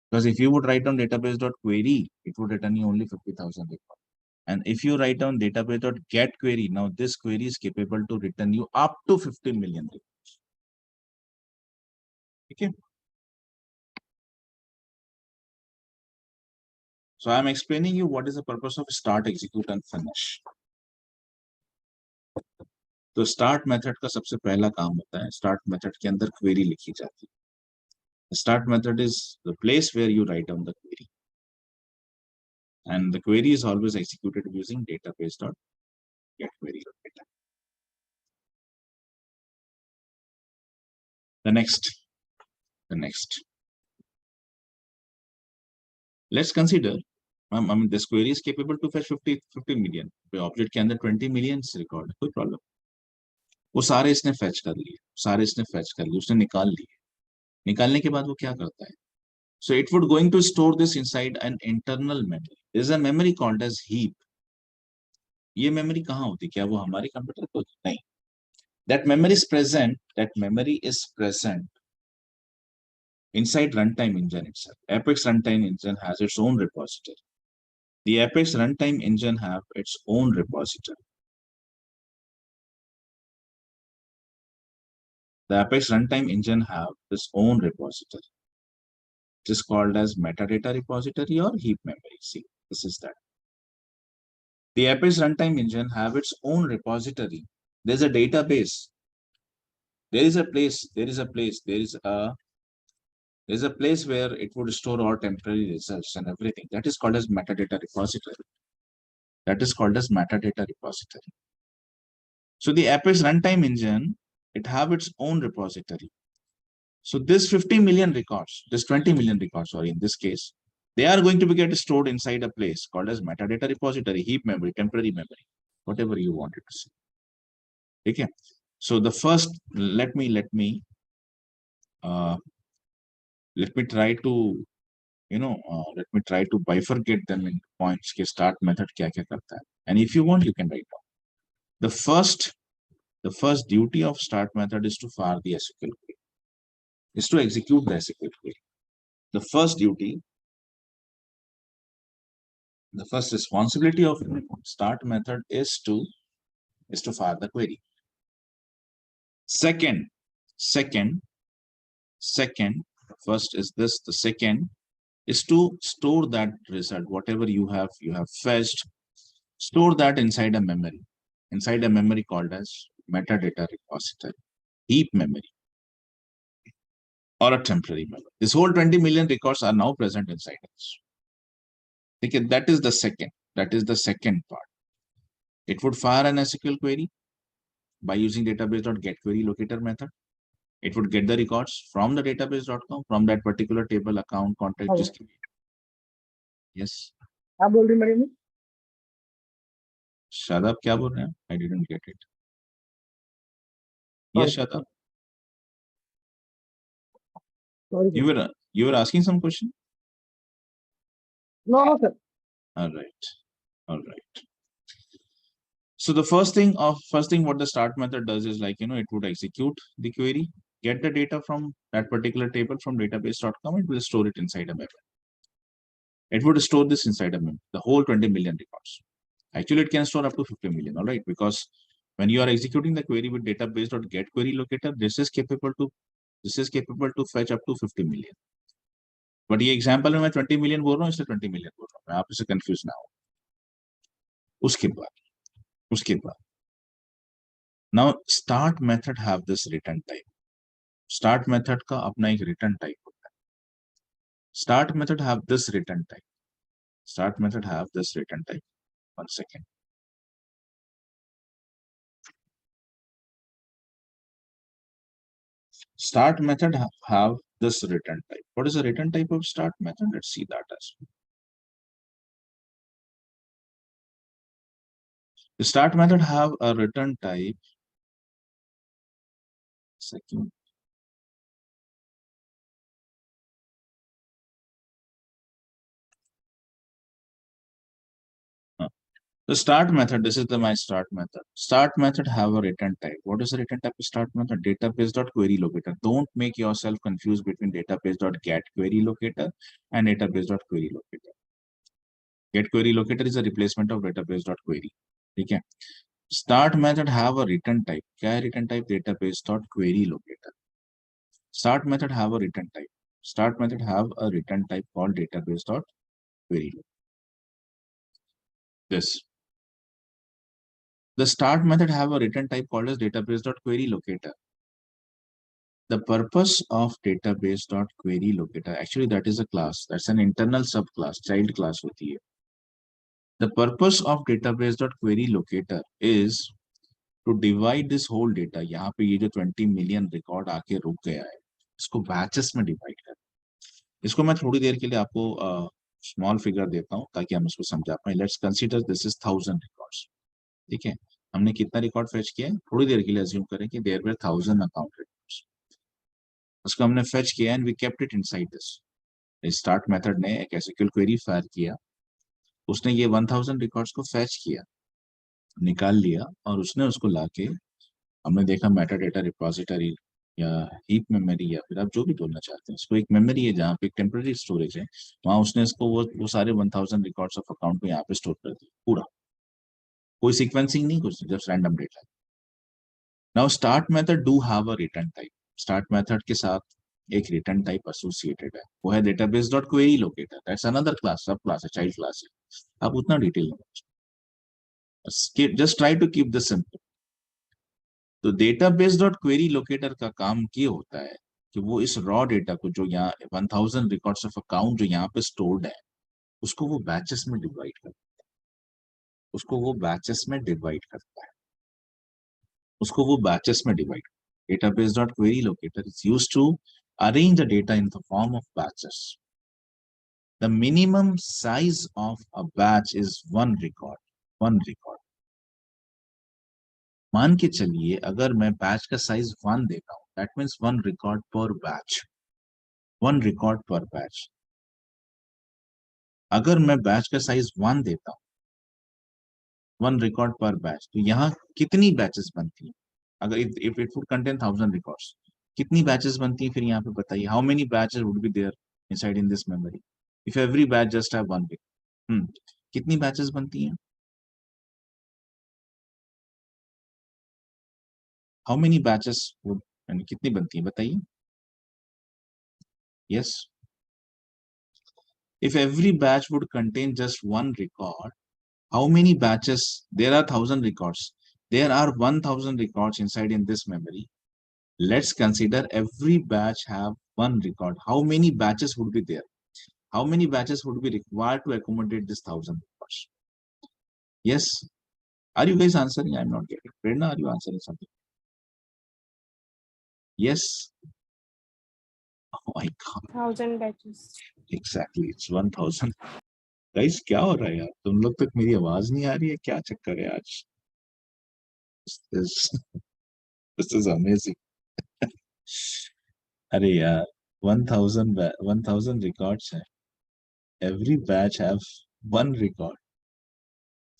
Because if you would write down database.query, it would return you only 50,000 record. And if you write down database.get query, now this query is capable to return you up to 50 million records. Okay. So I'm explaining you what is the purpose of start, execute, and finish. तो start method का सबसे पहला काम होता है, start method के अंदर query लिखी जाती है. Start method is the place where you write down the query, and the query is always executed using database.get query locator. The next, let's consider, I mean, this query is capable to fetch 50 million. Object के अंदर 20 million record, कोई problem. वो सारे इसने fetch कर लिए, उसने निकाल लिए. निकालने के बाद वो क्या करता है? So it would going to store this inside an internal memory. There is a memory called as heap. ये memory कहाँ होती है? क्या वो हमारे कंप्यूटर पर होती है? नहीं. That memory is present inside runtime engine itself. Apex runtime engine has its own repository. The Apex runtime engine have its own repository. The Apex runtime engine have its own repository. It is called as metadata repository or heap memory. See, this is that. The Apex runtime engine have its own repository. There's a database. There's a place where it would store all temporary results and everything. That is called as metadata repository. So the Apex runtime engine, it have its own repository. So this 50 million records, this 20 million records, sorry, in this case, they are going to be get stored inside a place called as metadata repository, heap memory, temporary memory, whatever you wanted to say. Okay. So the first, let me try to, let me try to bifurcate them in points. के start method क्या क्या करता है. And if you want, you can write down. The first duty of start method is to fire the SQL query, is to execute the SQL query. The first duty, the first responsibility of start method is to fire the query. Second, Second, first is this. The second is to store that result, whatever you have fetched, store that inside a memory called as metadata repository, heap memory, or a temporary memory. This whole 20 million records are now present inside us. Okay, that is the second. That is the second part. It would fire an SQL query by using database.getQueryLocator method. It would get the records from the database.com, from that particular table, account, contact. Okay. Yes. क्या बोल रही madam? Shadab, क्या बोल रहे हैं? I didn't get it. Yes, Shadab. Sorry, sir. You were asking some question? No, sir. All right. All right. So the first thing what the start method does is, like, it would execute the query, get the data from that particular table from database.com. It will store it inside a memory. It would store this inside a memory, the whole 20 million records. Actually, it can store up to 50 million, all right? Because when you are executing the query with database.getQueryLocator, this is capable to fetch up to 50 million. But ये example में मैं 20 million बोल रहा हूँ, इसलिए 20 million बोल रहा हूँ, मैं आप इससे confuse ना हो. उसके बाद now start method have this return type. Start method का अपना एक return type होता है. Start method have this return type. Start method have this return type. One second. Start method have this return type. What is the return type of start method? Let's see that as well. The start method have a return type. Second. The start method, this is my start method. Start method have a return type. What is the return type of start method? Database.queryLocator. Don't make yourself confused between database.getQueryLocator and database.queryLocator. GetQueryLocator is a replacement of database.query. Okay. Start method have a return type. क्या है return type? Database.queryLocator. Start method have a return type. Start method have a return type called database.queryLocator. This. The start method have a return type called as database.queryLocator. The purpose of database.queryLocator, actually that is a class. That's an internal subclass, child class होती है. The purpose of database.queryLocator is to divide this whole data. यहाँ पे ये जो 20 million record आके रुक गया है, इसको batches में divide कर. इसको मैं थोड़ी देर के लिए आपको small figure देता हूँ ताकि हम इसको समझा पाए. Let's consider this is 1000 records. ठीक है, हमने कितना रिकॉर्ड फेच किया है? थोड़ी देर के लिए अज्यूम करें कि देयर वर 1000 अकाउंट रिकॉर्ड्स. उसको हमने फेच किया and we kept it inside this. Start method ने एक एसक्यूएल क्वेरी फायर किया, उसने ये 1000 रिकॉर्ड्स को फेच किया, निकाल लिया और उसने उसको लाके हमने देखा मेटाडेटा रिपोजिटरी या हीप मेमोरी या फिर आप जो भी बोलना चाहते हैं, इसको एक मेमोरी है जहाँ पे एक टेम्पररी स्टोरेज है, वहां उसने इसको वो सारे 1000 रिकॉर्ड्स ऑफ अकाउंट को यहाँ पे स्टोर कर दिया पूरा. कोई सीक्वेंसिंग नहीं, कुछ just random data. Now start method do have a return type. Start method के साथ एक रिटर्न टाइप एसोसिएटेड है, वो है database.queryLocator. That's another class, sub class है, चाइल्ड क्लास है. आप उतना detail just try to keep this simple. तो database.queryLocator का काम ये होता है कि वो इस रॉ डेटा को जो यहाँ 1000 रिकॉर्ड्स ऑफ अकाउंट जो यहाँ पे स्टोर्ड है, उसको वो बैचेस में डिवाइड करता है. उसको वो बैचेस में डिवाइड करता है. उसको वो बैचेस में divide. Database.queryLocator is used to arrange the data in the form of batches. The minimum size of a batch is one record. One record. मान के चलिए अगर मैं बैच का साइज 1 देता हूं, that means one record per batch. One record per batch. अगर मैं बैच का साइज 1 देता हूं, one record per batch, तो यहाँ कितनी बैचेस बनती हैं? अगर if it would contain 1000 records, कितनी बैचेस बनती हैं? फिर यहाँ पे बताइए, how many batches would be there inside in this memory if every batch just have one record? कितनी बैचेस बनती हैं? how many batches would, यानी कितनी बनती है बताइए. Yes. If every batch would contain just one record, how many batches? There are 1,000 records. There are 1,000 records inside in this memory. Let's consider every batch have one record. How many batches would be there? How many batches would be required to accommodate this 1,000 records? Yes. Are you guys answering? I'm not getting. Prerna, are you answering something? Yes. Oh my God. 1,000 batches. Exactly. It's 1,000. Guys, क्या हो रहा है यार? तुम लोग तक मेरी आवाज नहीं आ रही है? क्या चक्कर है आज? This, this is amazing. अरे यार, 1,000 records है. Every batch have one record.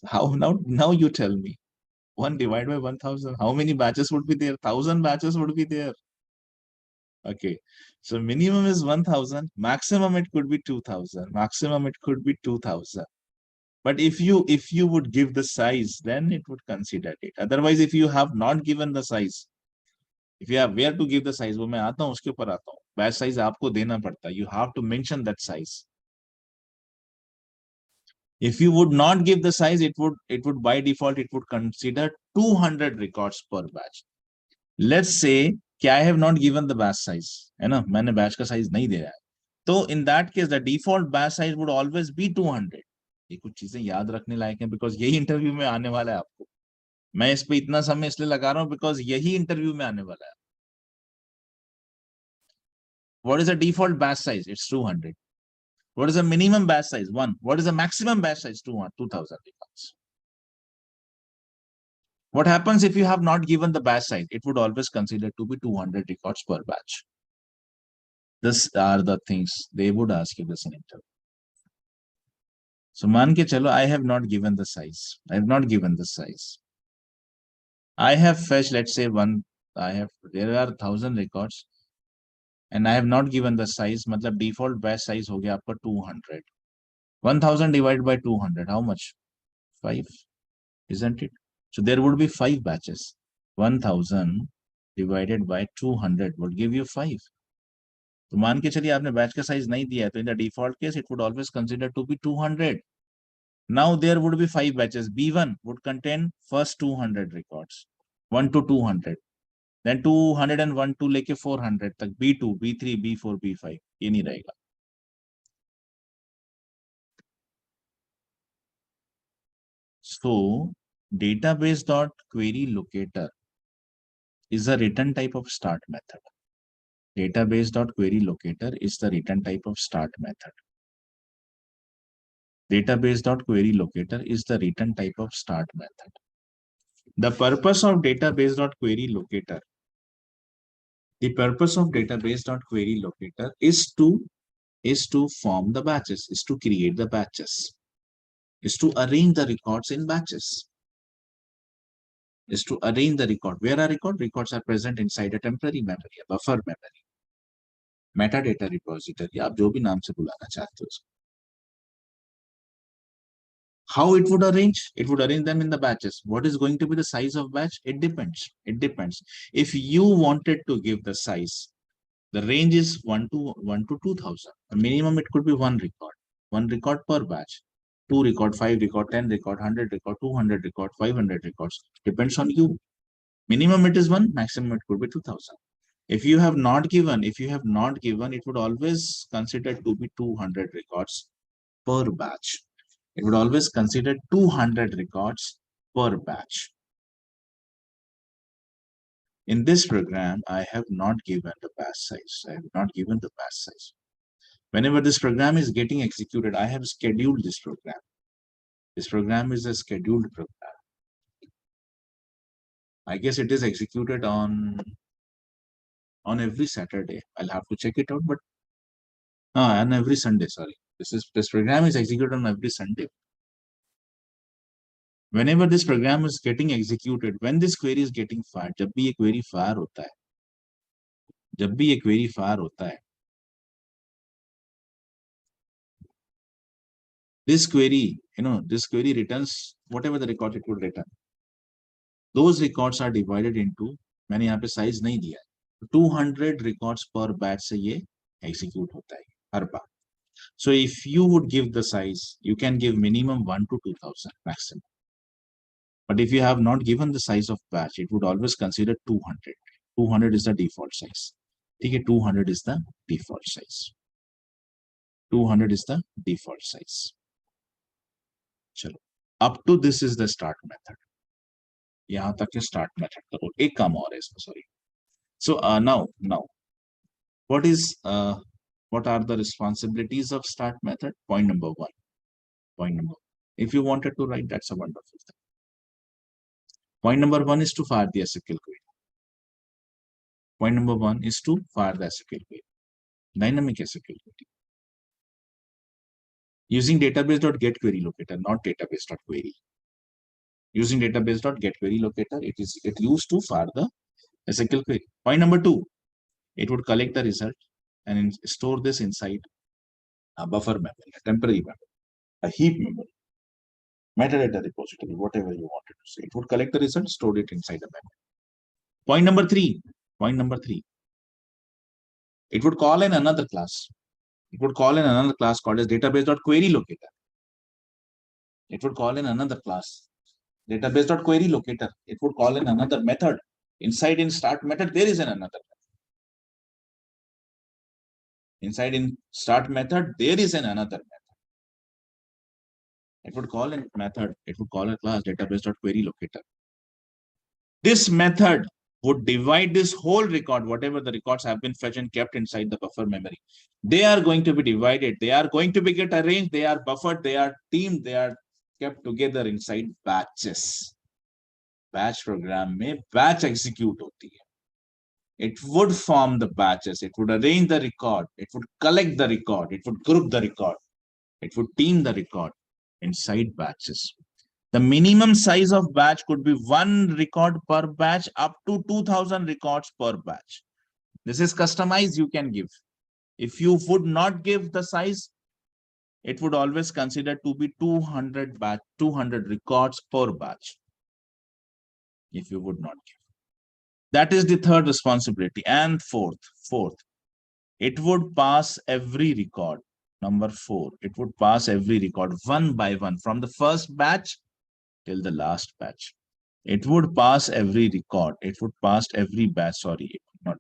How now you tell me. 1 divided by 1,000. How many batches would be there? 1,000 batches would be there. Okay. So minimum is 1,000. Maximum it could be 2,000. Maximum it could be 2,000. But if you would give the size, then it would consider it. Otherwise, if you have not given the size, if you have where to give the size, वो मैं आता हूँ उसके ऊपर आता हूँ. Batch size आपको देना पड़ता है. You have to mention that size. If you would not give the size, it would by default it would consider 200 records per batch. Let's say कि I have not given the batch size, है ना? मैंने batch का size नहीं दिया है. तो in that case, the default batch size would always be 200. ये कुछ चीजें याद रखने लायक हैं because यही इंटरव्यू में आने वाला है आपको. मैं इस पे इतना समय इसलिए लगा रहा हूँ because यही इंटरव्यू में आने वाला है. What is the default batch size? It's 200. What is the minimum batch size? 1. What is the maximum batch size? 2,000 records. What happens if you have not given the batch size? It would always consider to be 200 records per batch. These are the things they would ask you this in interview. So मान के चलो, I have not given the size. I have not given the size. I have fetched, let's say there are 1,000 records and I have not given the size. मतलब default batch size हो गया आपका 200. 1,000 divided by 200, how much? 5, isn't it? So there would be 5 batches. 1,000 divided by 200 would give you 5. तो मान के चलिए आपने batch का साइज नहीं दिया है, तो in the default case it would always consider to be 200. Now there would be 5 batches. B1 would contain first 200 records, 1 to 200. Then 201 to लेके 400 तक B2, B3, B4, B5 ये नहीं रहेगा. So database.query locator is a return type of start method. Database.query locator is the return type of start method. Database.query locator is the return type of start method. The purpose of database.query locator. The purpose of database.query locator is to form the batches, is to create the batches, is to arrange the records in batches, is to arrange the record. Where are records are present inside a temporary memory, a buffer memory, metadata repository. आप जो भी नाम से बुलाना चाहते हो. How it would arrange? It would arrange them in the batches. What is going to be the size of batch? It depends. It depends. If you wanted to give the size, the range is 1 to 2,000. The minimum it could be 1 record per batch. 2 record, 5 record, 10 record, 100 record, 200 record, 500 records. Depends on you. Minimum it is 1, maximum it could be 2,000. If you have not given, it would always consider to be 200 records per batch. It would always consider 200 records per batch. In this program, I have not given the batch size. I have not given the batch size. Whenever this program is getting executed, I have scheduled this program. This program is a scheduled program. I guess it is executed on every Saturday. I'll have to check it out, but on every Sunday, sorry. This program is executed on every Sunday. Whenever this program is getting executed, when this query is getting fired, जब भी ये query fire होता है, this query returns whatever the record it would return. Those records are divided into, मैंने यहाँ पे size नहीं दिया है, 200 records per batch से ये एग्जीक्यूट होता है हर बार. So if you would give the size, you can give minimum 1 to 2000 maximum. But if you have not given the size of batch, it would always consider 200. 200 is the default size. Okay, 200 is the default size. 200 is the default size. चलो, up to this is the start method. यहाँ तक के start method करो. एक काम और है इसमें, sorry. So now, what are the responsibilities of start method? Point number one. If you wanted to write, that's a wonderful thing. Point number one is to fire the SQL query. Point number one is to fire the SQL query. Dynamic SQL query. Using database.getQueryLocator, not database.query. Using database.getQueryLocator, it used to fire the SQL query. Point number two, it would collect the result and store this inside a buffer memory, a temporary memory, a heap memory, metadata repository, whatever you wanted to say. It would collect the result, store it inside the memory. Point number three, it would call in another class. It would call in another class called as database.queryLocator. It would call in another class, database.queryLocator. It would call in another method. Inside in start method, there is another method. Inside in start method, there is another method. It would call in method. It would call a class database.queryLocator. This method would divide this whole record, whatever the records have been fetched and kept inside the buffer memory. They are going to be divided. They are going to be get arranged. They are buffered. They are teamed. They are kept together inside batches. Batch program में batch execute होती है. It would form the batches. It would arrange the record. It would collect the record. It would group the record. It would team the record inside batches. The minimum size of batch could be 1 record per batch up to 2000 records per batch. This is customized, you can give. If you would not give the size, it would always consider to be 200 records per batch. If you would not give. That is the third responsibility. And fourth, it would pass every record. Number 4, it would pass every record one by one from the first batch till the last batch. It would pass every record. It would pass every batch. Sorry, not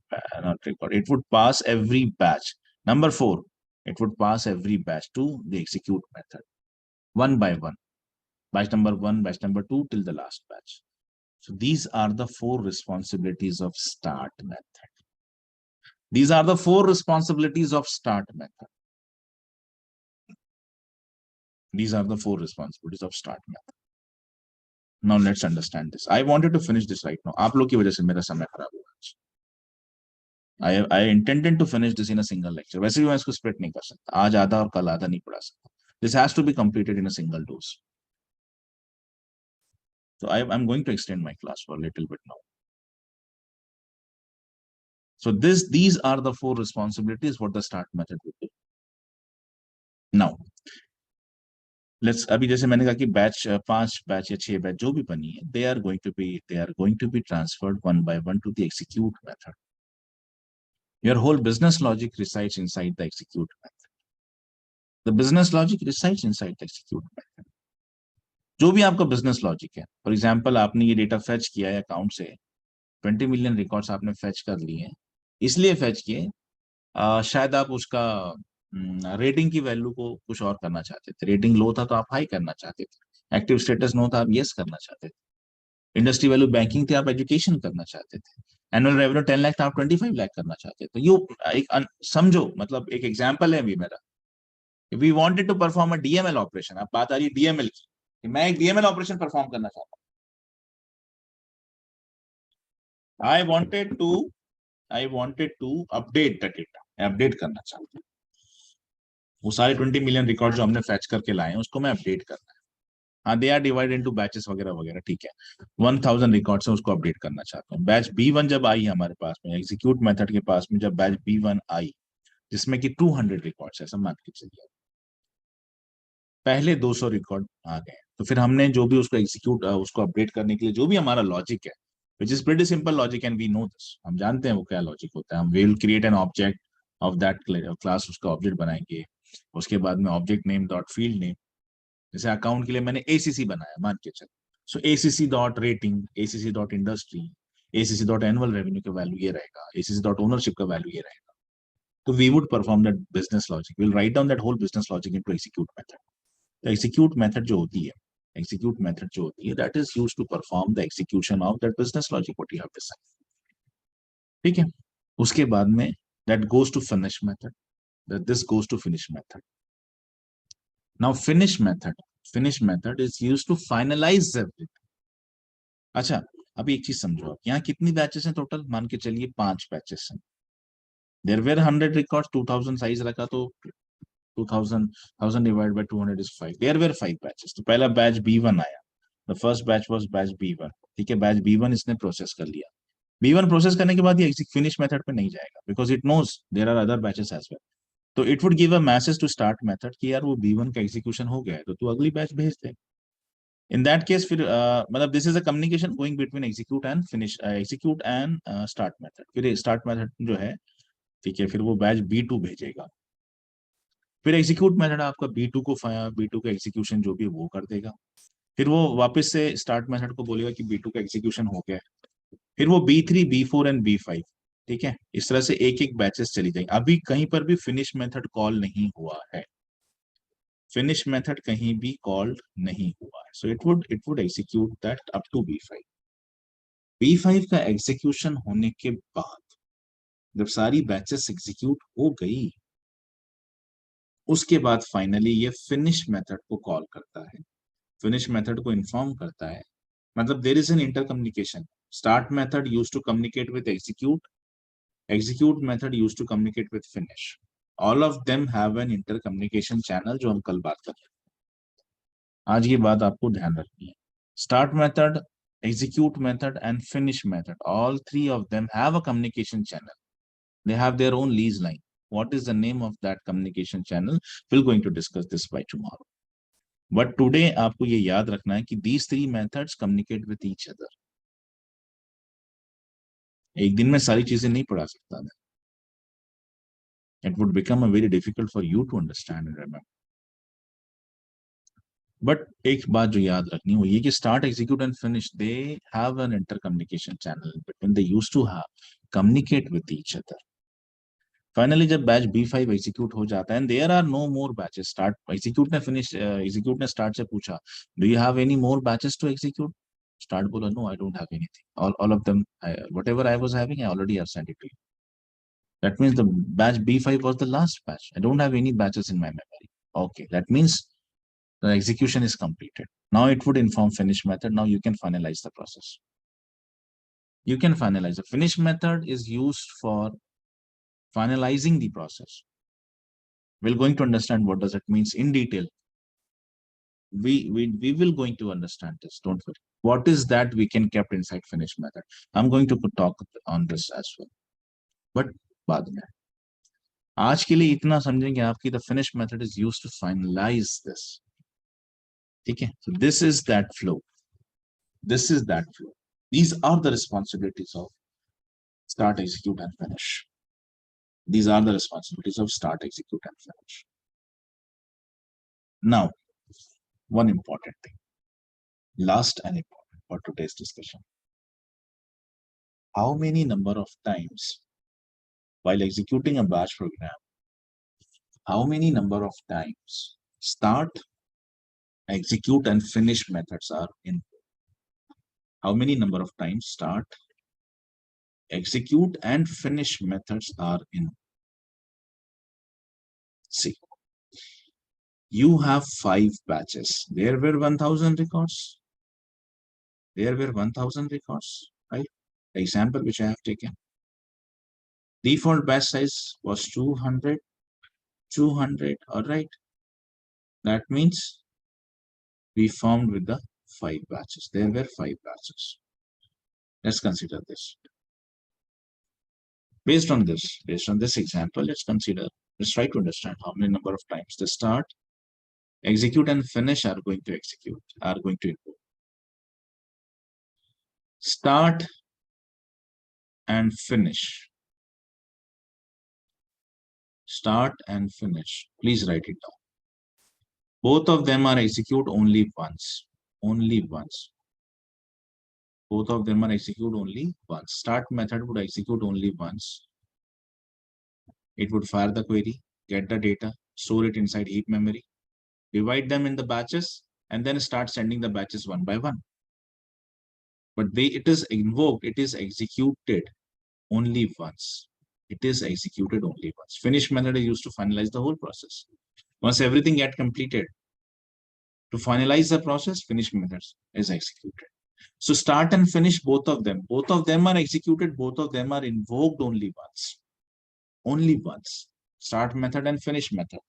record. It would pass every batch. Number 4, it would pass every batch to the execute method, one by one. Batch number 1, batch number 2 till the last batch. So these are the 4 responsibilities of start method. These are the 4 responsibilities of start method. These are the 4 responsibilities of start method. Now let's understand this. I wanted to finish this right now. आप लोग की वजह से मेरा समय खराब हुआ आज. I intended to finish this in a single lecture. वैसे भी मैं इसको split नहीं कर सकता. आज आधा और कल आधा नहीं पढ़ा सकता. This has to be completed in a single dose. So I'm going to extend my class for a little bit now. So these are the 4 responsibilities what the start method would do. Now, let's अभी जैसे मैंने कहा कि batch 5 batch या 6 batch जो भी बनी है, they are going to be transferred one by one to the execute method. Your whole business logic resides inside the execute method. The business logic resides inside the execute method. जो भी आपका business logic है, for example आपने ये data fetch किया है account से, 20 million records आपने fetch कर लिए हैं, इसलिए fetch किए, शायद आप उसका रेटिंग की वैल्यू को कुछ और करना चाहते थे. रेटिंग लो था तो आप हाई करना चाहते थे. एक्टिव स्टेटस नो था, आप यस करना चाहते थे. इंडस्ट्री वैल्यू बैंकिंग थी, आप एजुकेशन करना चाहते थे. एनुअल रेवेन्यू 10 लाख था, आप 25 लाख करना चाहते थे. यो एक समझो, मतलब एक एग्जांपल है भी मेरा. We wanted to perform a DML operation. अब बात आ रही है डीएमएल की कि मैं एक डीएमएल ऑपरेशन परफॉर्म करना चाहता हूं. I wanted to update the data. Update करना चाहता हूं. वो सारे 20 मिलियन रिकॉर्ड जो हमने फैच करके लाए हैं उसको मैं अपडेट करना है. हाँ, they are divide into batches वगैरह वगैरह, ठीक है. 1000 रिकॉर्ड से उसको अपडेट करना चाहता हूँ. बैच B1 जब आई हमारे पास में, एग्जीक्यूट मेथड के पास में जब बैच B1 आई जिसमें कि 200 रिकॉर्ड्स है, सब मान के चलिए, पहले 200 रिकॉर्ड आ गए. तो फिर हमने जो भी उसको एग्जीक्यूट उसको अपडेट करने के लिए जो भी हमारा लॉजिक है, which is pretty simple logic and we know this, हम जानते हैं वो क्या लॉजिक होता है. हम will create an object, of that class उसका ऑब्जेक्ट बनाएंगे. उसके बाद में object name dot field name, जैसे अकाउंट के लिए मैंने एसीसी बनाया मान के चल, so ACC dot rating, ACC dot industry, ACC dot annual revenue का वैल्यू ये रहेगा, एसीसी डॉट ओनरशिप का वैल्यू ये रहेगा. तो we would perform that business logic, will write down that whole business logic into execute method. तो execute method जो होती है, execute method जो होती है, that is used to perform the execution of that business logic what you have decided. ठीक है. उसके बाद में that goes to finish method, that this goes to finish method. Now finish method is used to finalize everything. अच्छा, अभी एक चीज समझो, आप यहाँ कितनी बैचेस हैं टोटल, मान के चलिए 5 बैचेस हैं. देयर वेर 100 रिकॉर्ड्स, 2000 साइज रखा तो 2000 1000 divide by 200 is 5. There were 5 batches. तो पहला बैच B1 आया, the first batch was batch B1. ठीक है, बैच B1 इसने प्रोसेस कर लिया. B1 प्रोसेस करने के बाद ये फिनिश मेथड पे नहीं जाएगा, because it knows there are other batches as well. तो it would give a message to start method कि यार वो B1 का एग्जीक्यूशन हो गया है, तो तू अगली बैच भेज दे. इन दैट केस फिर मतलब this is a communication going between execute and finish, execute and start method. फिर स्टार्ट मेथड जो है, ठीक है, फिर वो बैच B2 भेजेगा. फिर एग्जीक्यूट मेथड आपका B2 का एग्जीक्यूशन जो भी है वो कर देगा. फिर वो वापस से स्टार्ट मेथड को बोलेगा कि B2 का एग्जीक्यूशन हो गया. फिर वो B3, B4 एंड B5, ठीक है, इस तरह से एक एक बैचेस चली जाएंगी. अभी कहीं पर भी फिनिश मेथड कॉल नहीं हुआ है, फिनिश मेथड कहीं भी कॉल्ड नहीं हुआ है. So it would execute that up to B5. B5 का एग्जीक्यूशन होने के बाद जब सारी बैचेस एग्जीक्यूट हो गई, उसके बाद फाइनली ये फिनिश मेथड को कॉल करता है, फिनिश मेथड को इन्फॉर्म करता है. मतलब there is an inter communication. Start method used to communicate with execute, execute method used to communicate with finish. All of them have an inter communication channel जो हम कल बात कर रहे हैं. आज ये बात आपको ध्यान रखनी है. Start method, execute method and finish method, all three of them have a communication channel. They have their own lease line. What is the name of that communication channel? We're going to discuss this by tomorrow. But today आपको ये याद रखना है कि these three methods communicate with each other. एक दिन में सारी चीजें नहीं पढ़ा सकता मैं. It would become a very difficult for you to understand and remember. But एक बात जो याद रखनी है वो ये कि start, execute and finish they have an inter communication channel between, they used to communicate with each other. Finally जब बैच B5 एग्जीक्यूट हो जाता है and there are no more batches. Start execute ने स्टार्ट से पूछा, do you have any more batches to execute? Start बोला, no I don't have anything, all of them whatever I was having I already have send it to you. That means the batch B5 was the last batch. I don't have any batches in my memory. Okay, that means the execution is completed. Now it would inform finish method. Now you can finalize the process. You can finalize. The finish method is used for finalizing the process. We're going to understand what does it means in detail. We will going to understand this. Don't worry. What is that we can kept inside finish method? I'm going to talk on this as well. But बाद में. आज के लिए इतना समझेंगे आपकी the finish method is used to finalize this. ठीक है? So this is that flow. This is that flow. These are the responsibilities of start, execute, and finish. These are the responsibilities of start, execute, and finish. Now, one important thing, last and important for today's discussion. How many number of times while executing a batch program, how many number of times start, execute, and finish methods are in? How many number of times start, execute, and finish methods are in? See, you have 5 batches. There were 1000 records. There were 1000 records, right? The example which I have taken. Default batch size was 200, 200, all right? That means we formed with the 5 batches. There were 5 batches. Let's consider this. Based on this example, let's try to understand how many number of times the start, execute, and finish are going to input. Start and finish. Start and finish. Please write it down. Both of them are execute only once. Only once. Both of them are execute only once. Start method would execute only once. It would fire the query, get the data, store it inside heap memory, divide them in the batches, and then start sending the batches one by one. But it is invoked, it is executed only once. It is executed only once. Finish method is used to finalize the whole process. Once everything get completed, to finalize the process, finish methods is executed. So start and finish, both of them are executed, both of them are invoked only once. Only once. Start method and finish method.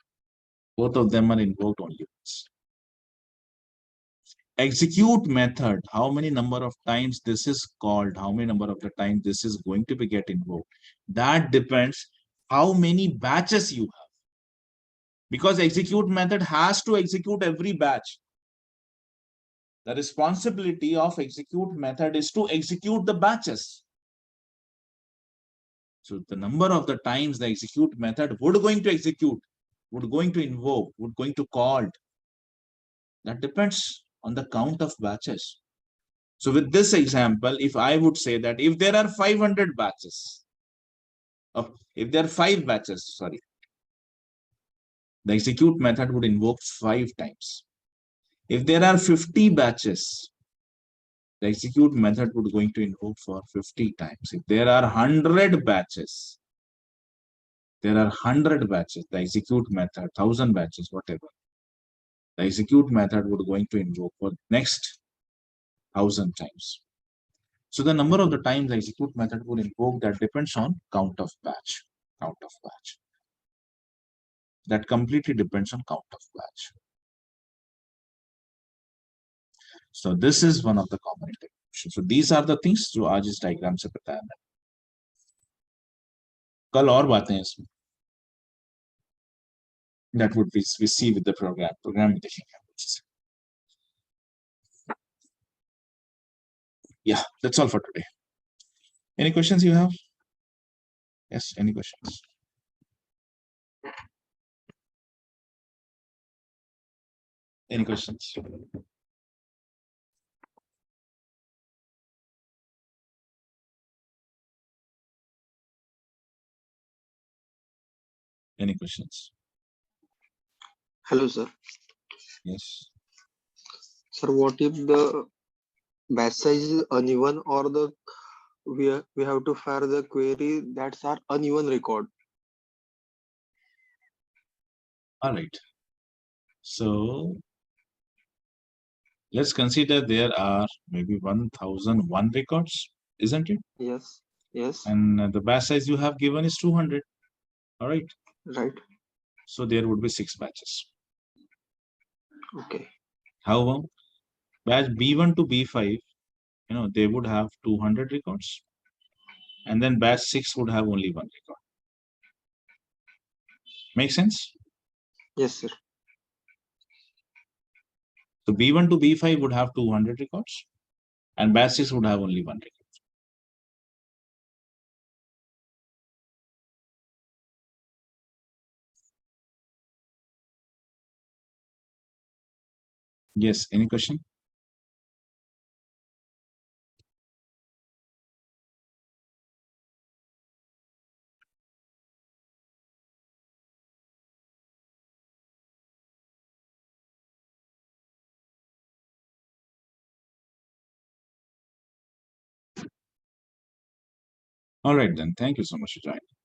Both of them are invoked only once. Execute method, how many number of times this is called, how many number of the time this is going to be get invoked, that depends how many batches you have. Because execute method has to execute every batch. The responsibility of execute method is to execute the batches. So the number of the times the execute method would going to execute, would going to invoke, would going to call, that depends on the count of batches. So with this example, if I would say that if there are 500 batches, if there are 5 batches, sorry, the execute method would invoke 5 times. If there are 50 batches, the execute method would going to invoke for 50 times. If there are 100 batches, the execute method, 1000 batches, whatever, the execute method would going to invoke for next 1000 times. So the number of the times the execute method would invoke, that depends on count of batch. That completely depends on count of batch. So this is one of the common interpretation. So these are the things जो आज इस diagram से बताया मैंने. कल और बातें हैं इसमें. That would be we see with the program में देखेंगे. Yeah, that's all for today. Any questions you have? Yes, any questions? Any questions? Any questions? Hello, sir. Yes. Sir, what if the batch size is uneven or the we have to fire the query that's our uneven record? All right. So let's consider there are maybe 1001 records, isn't it? Yes. Yes. And the batch size you have given is 200. All right. Right. So there would be 6 batches. Okay. However, batch B1 to B5, they would have 200 records. And then batch 6 would have only 1 record. Make sense? Yes, sir. So B1 to B5 would have 200 records. And batch 6 would have only 1 record. Yes, any question? All right, then. Thank you so much for joining.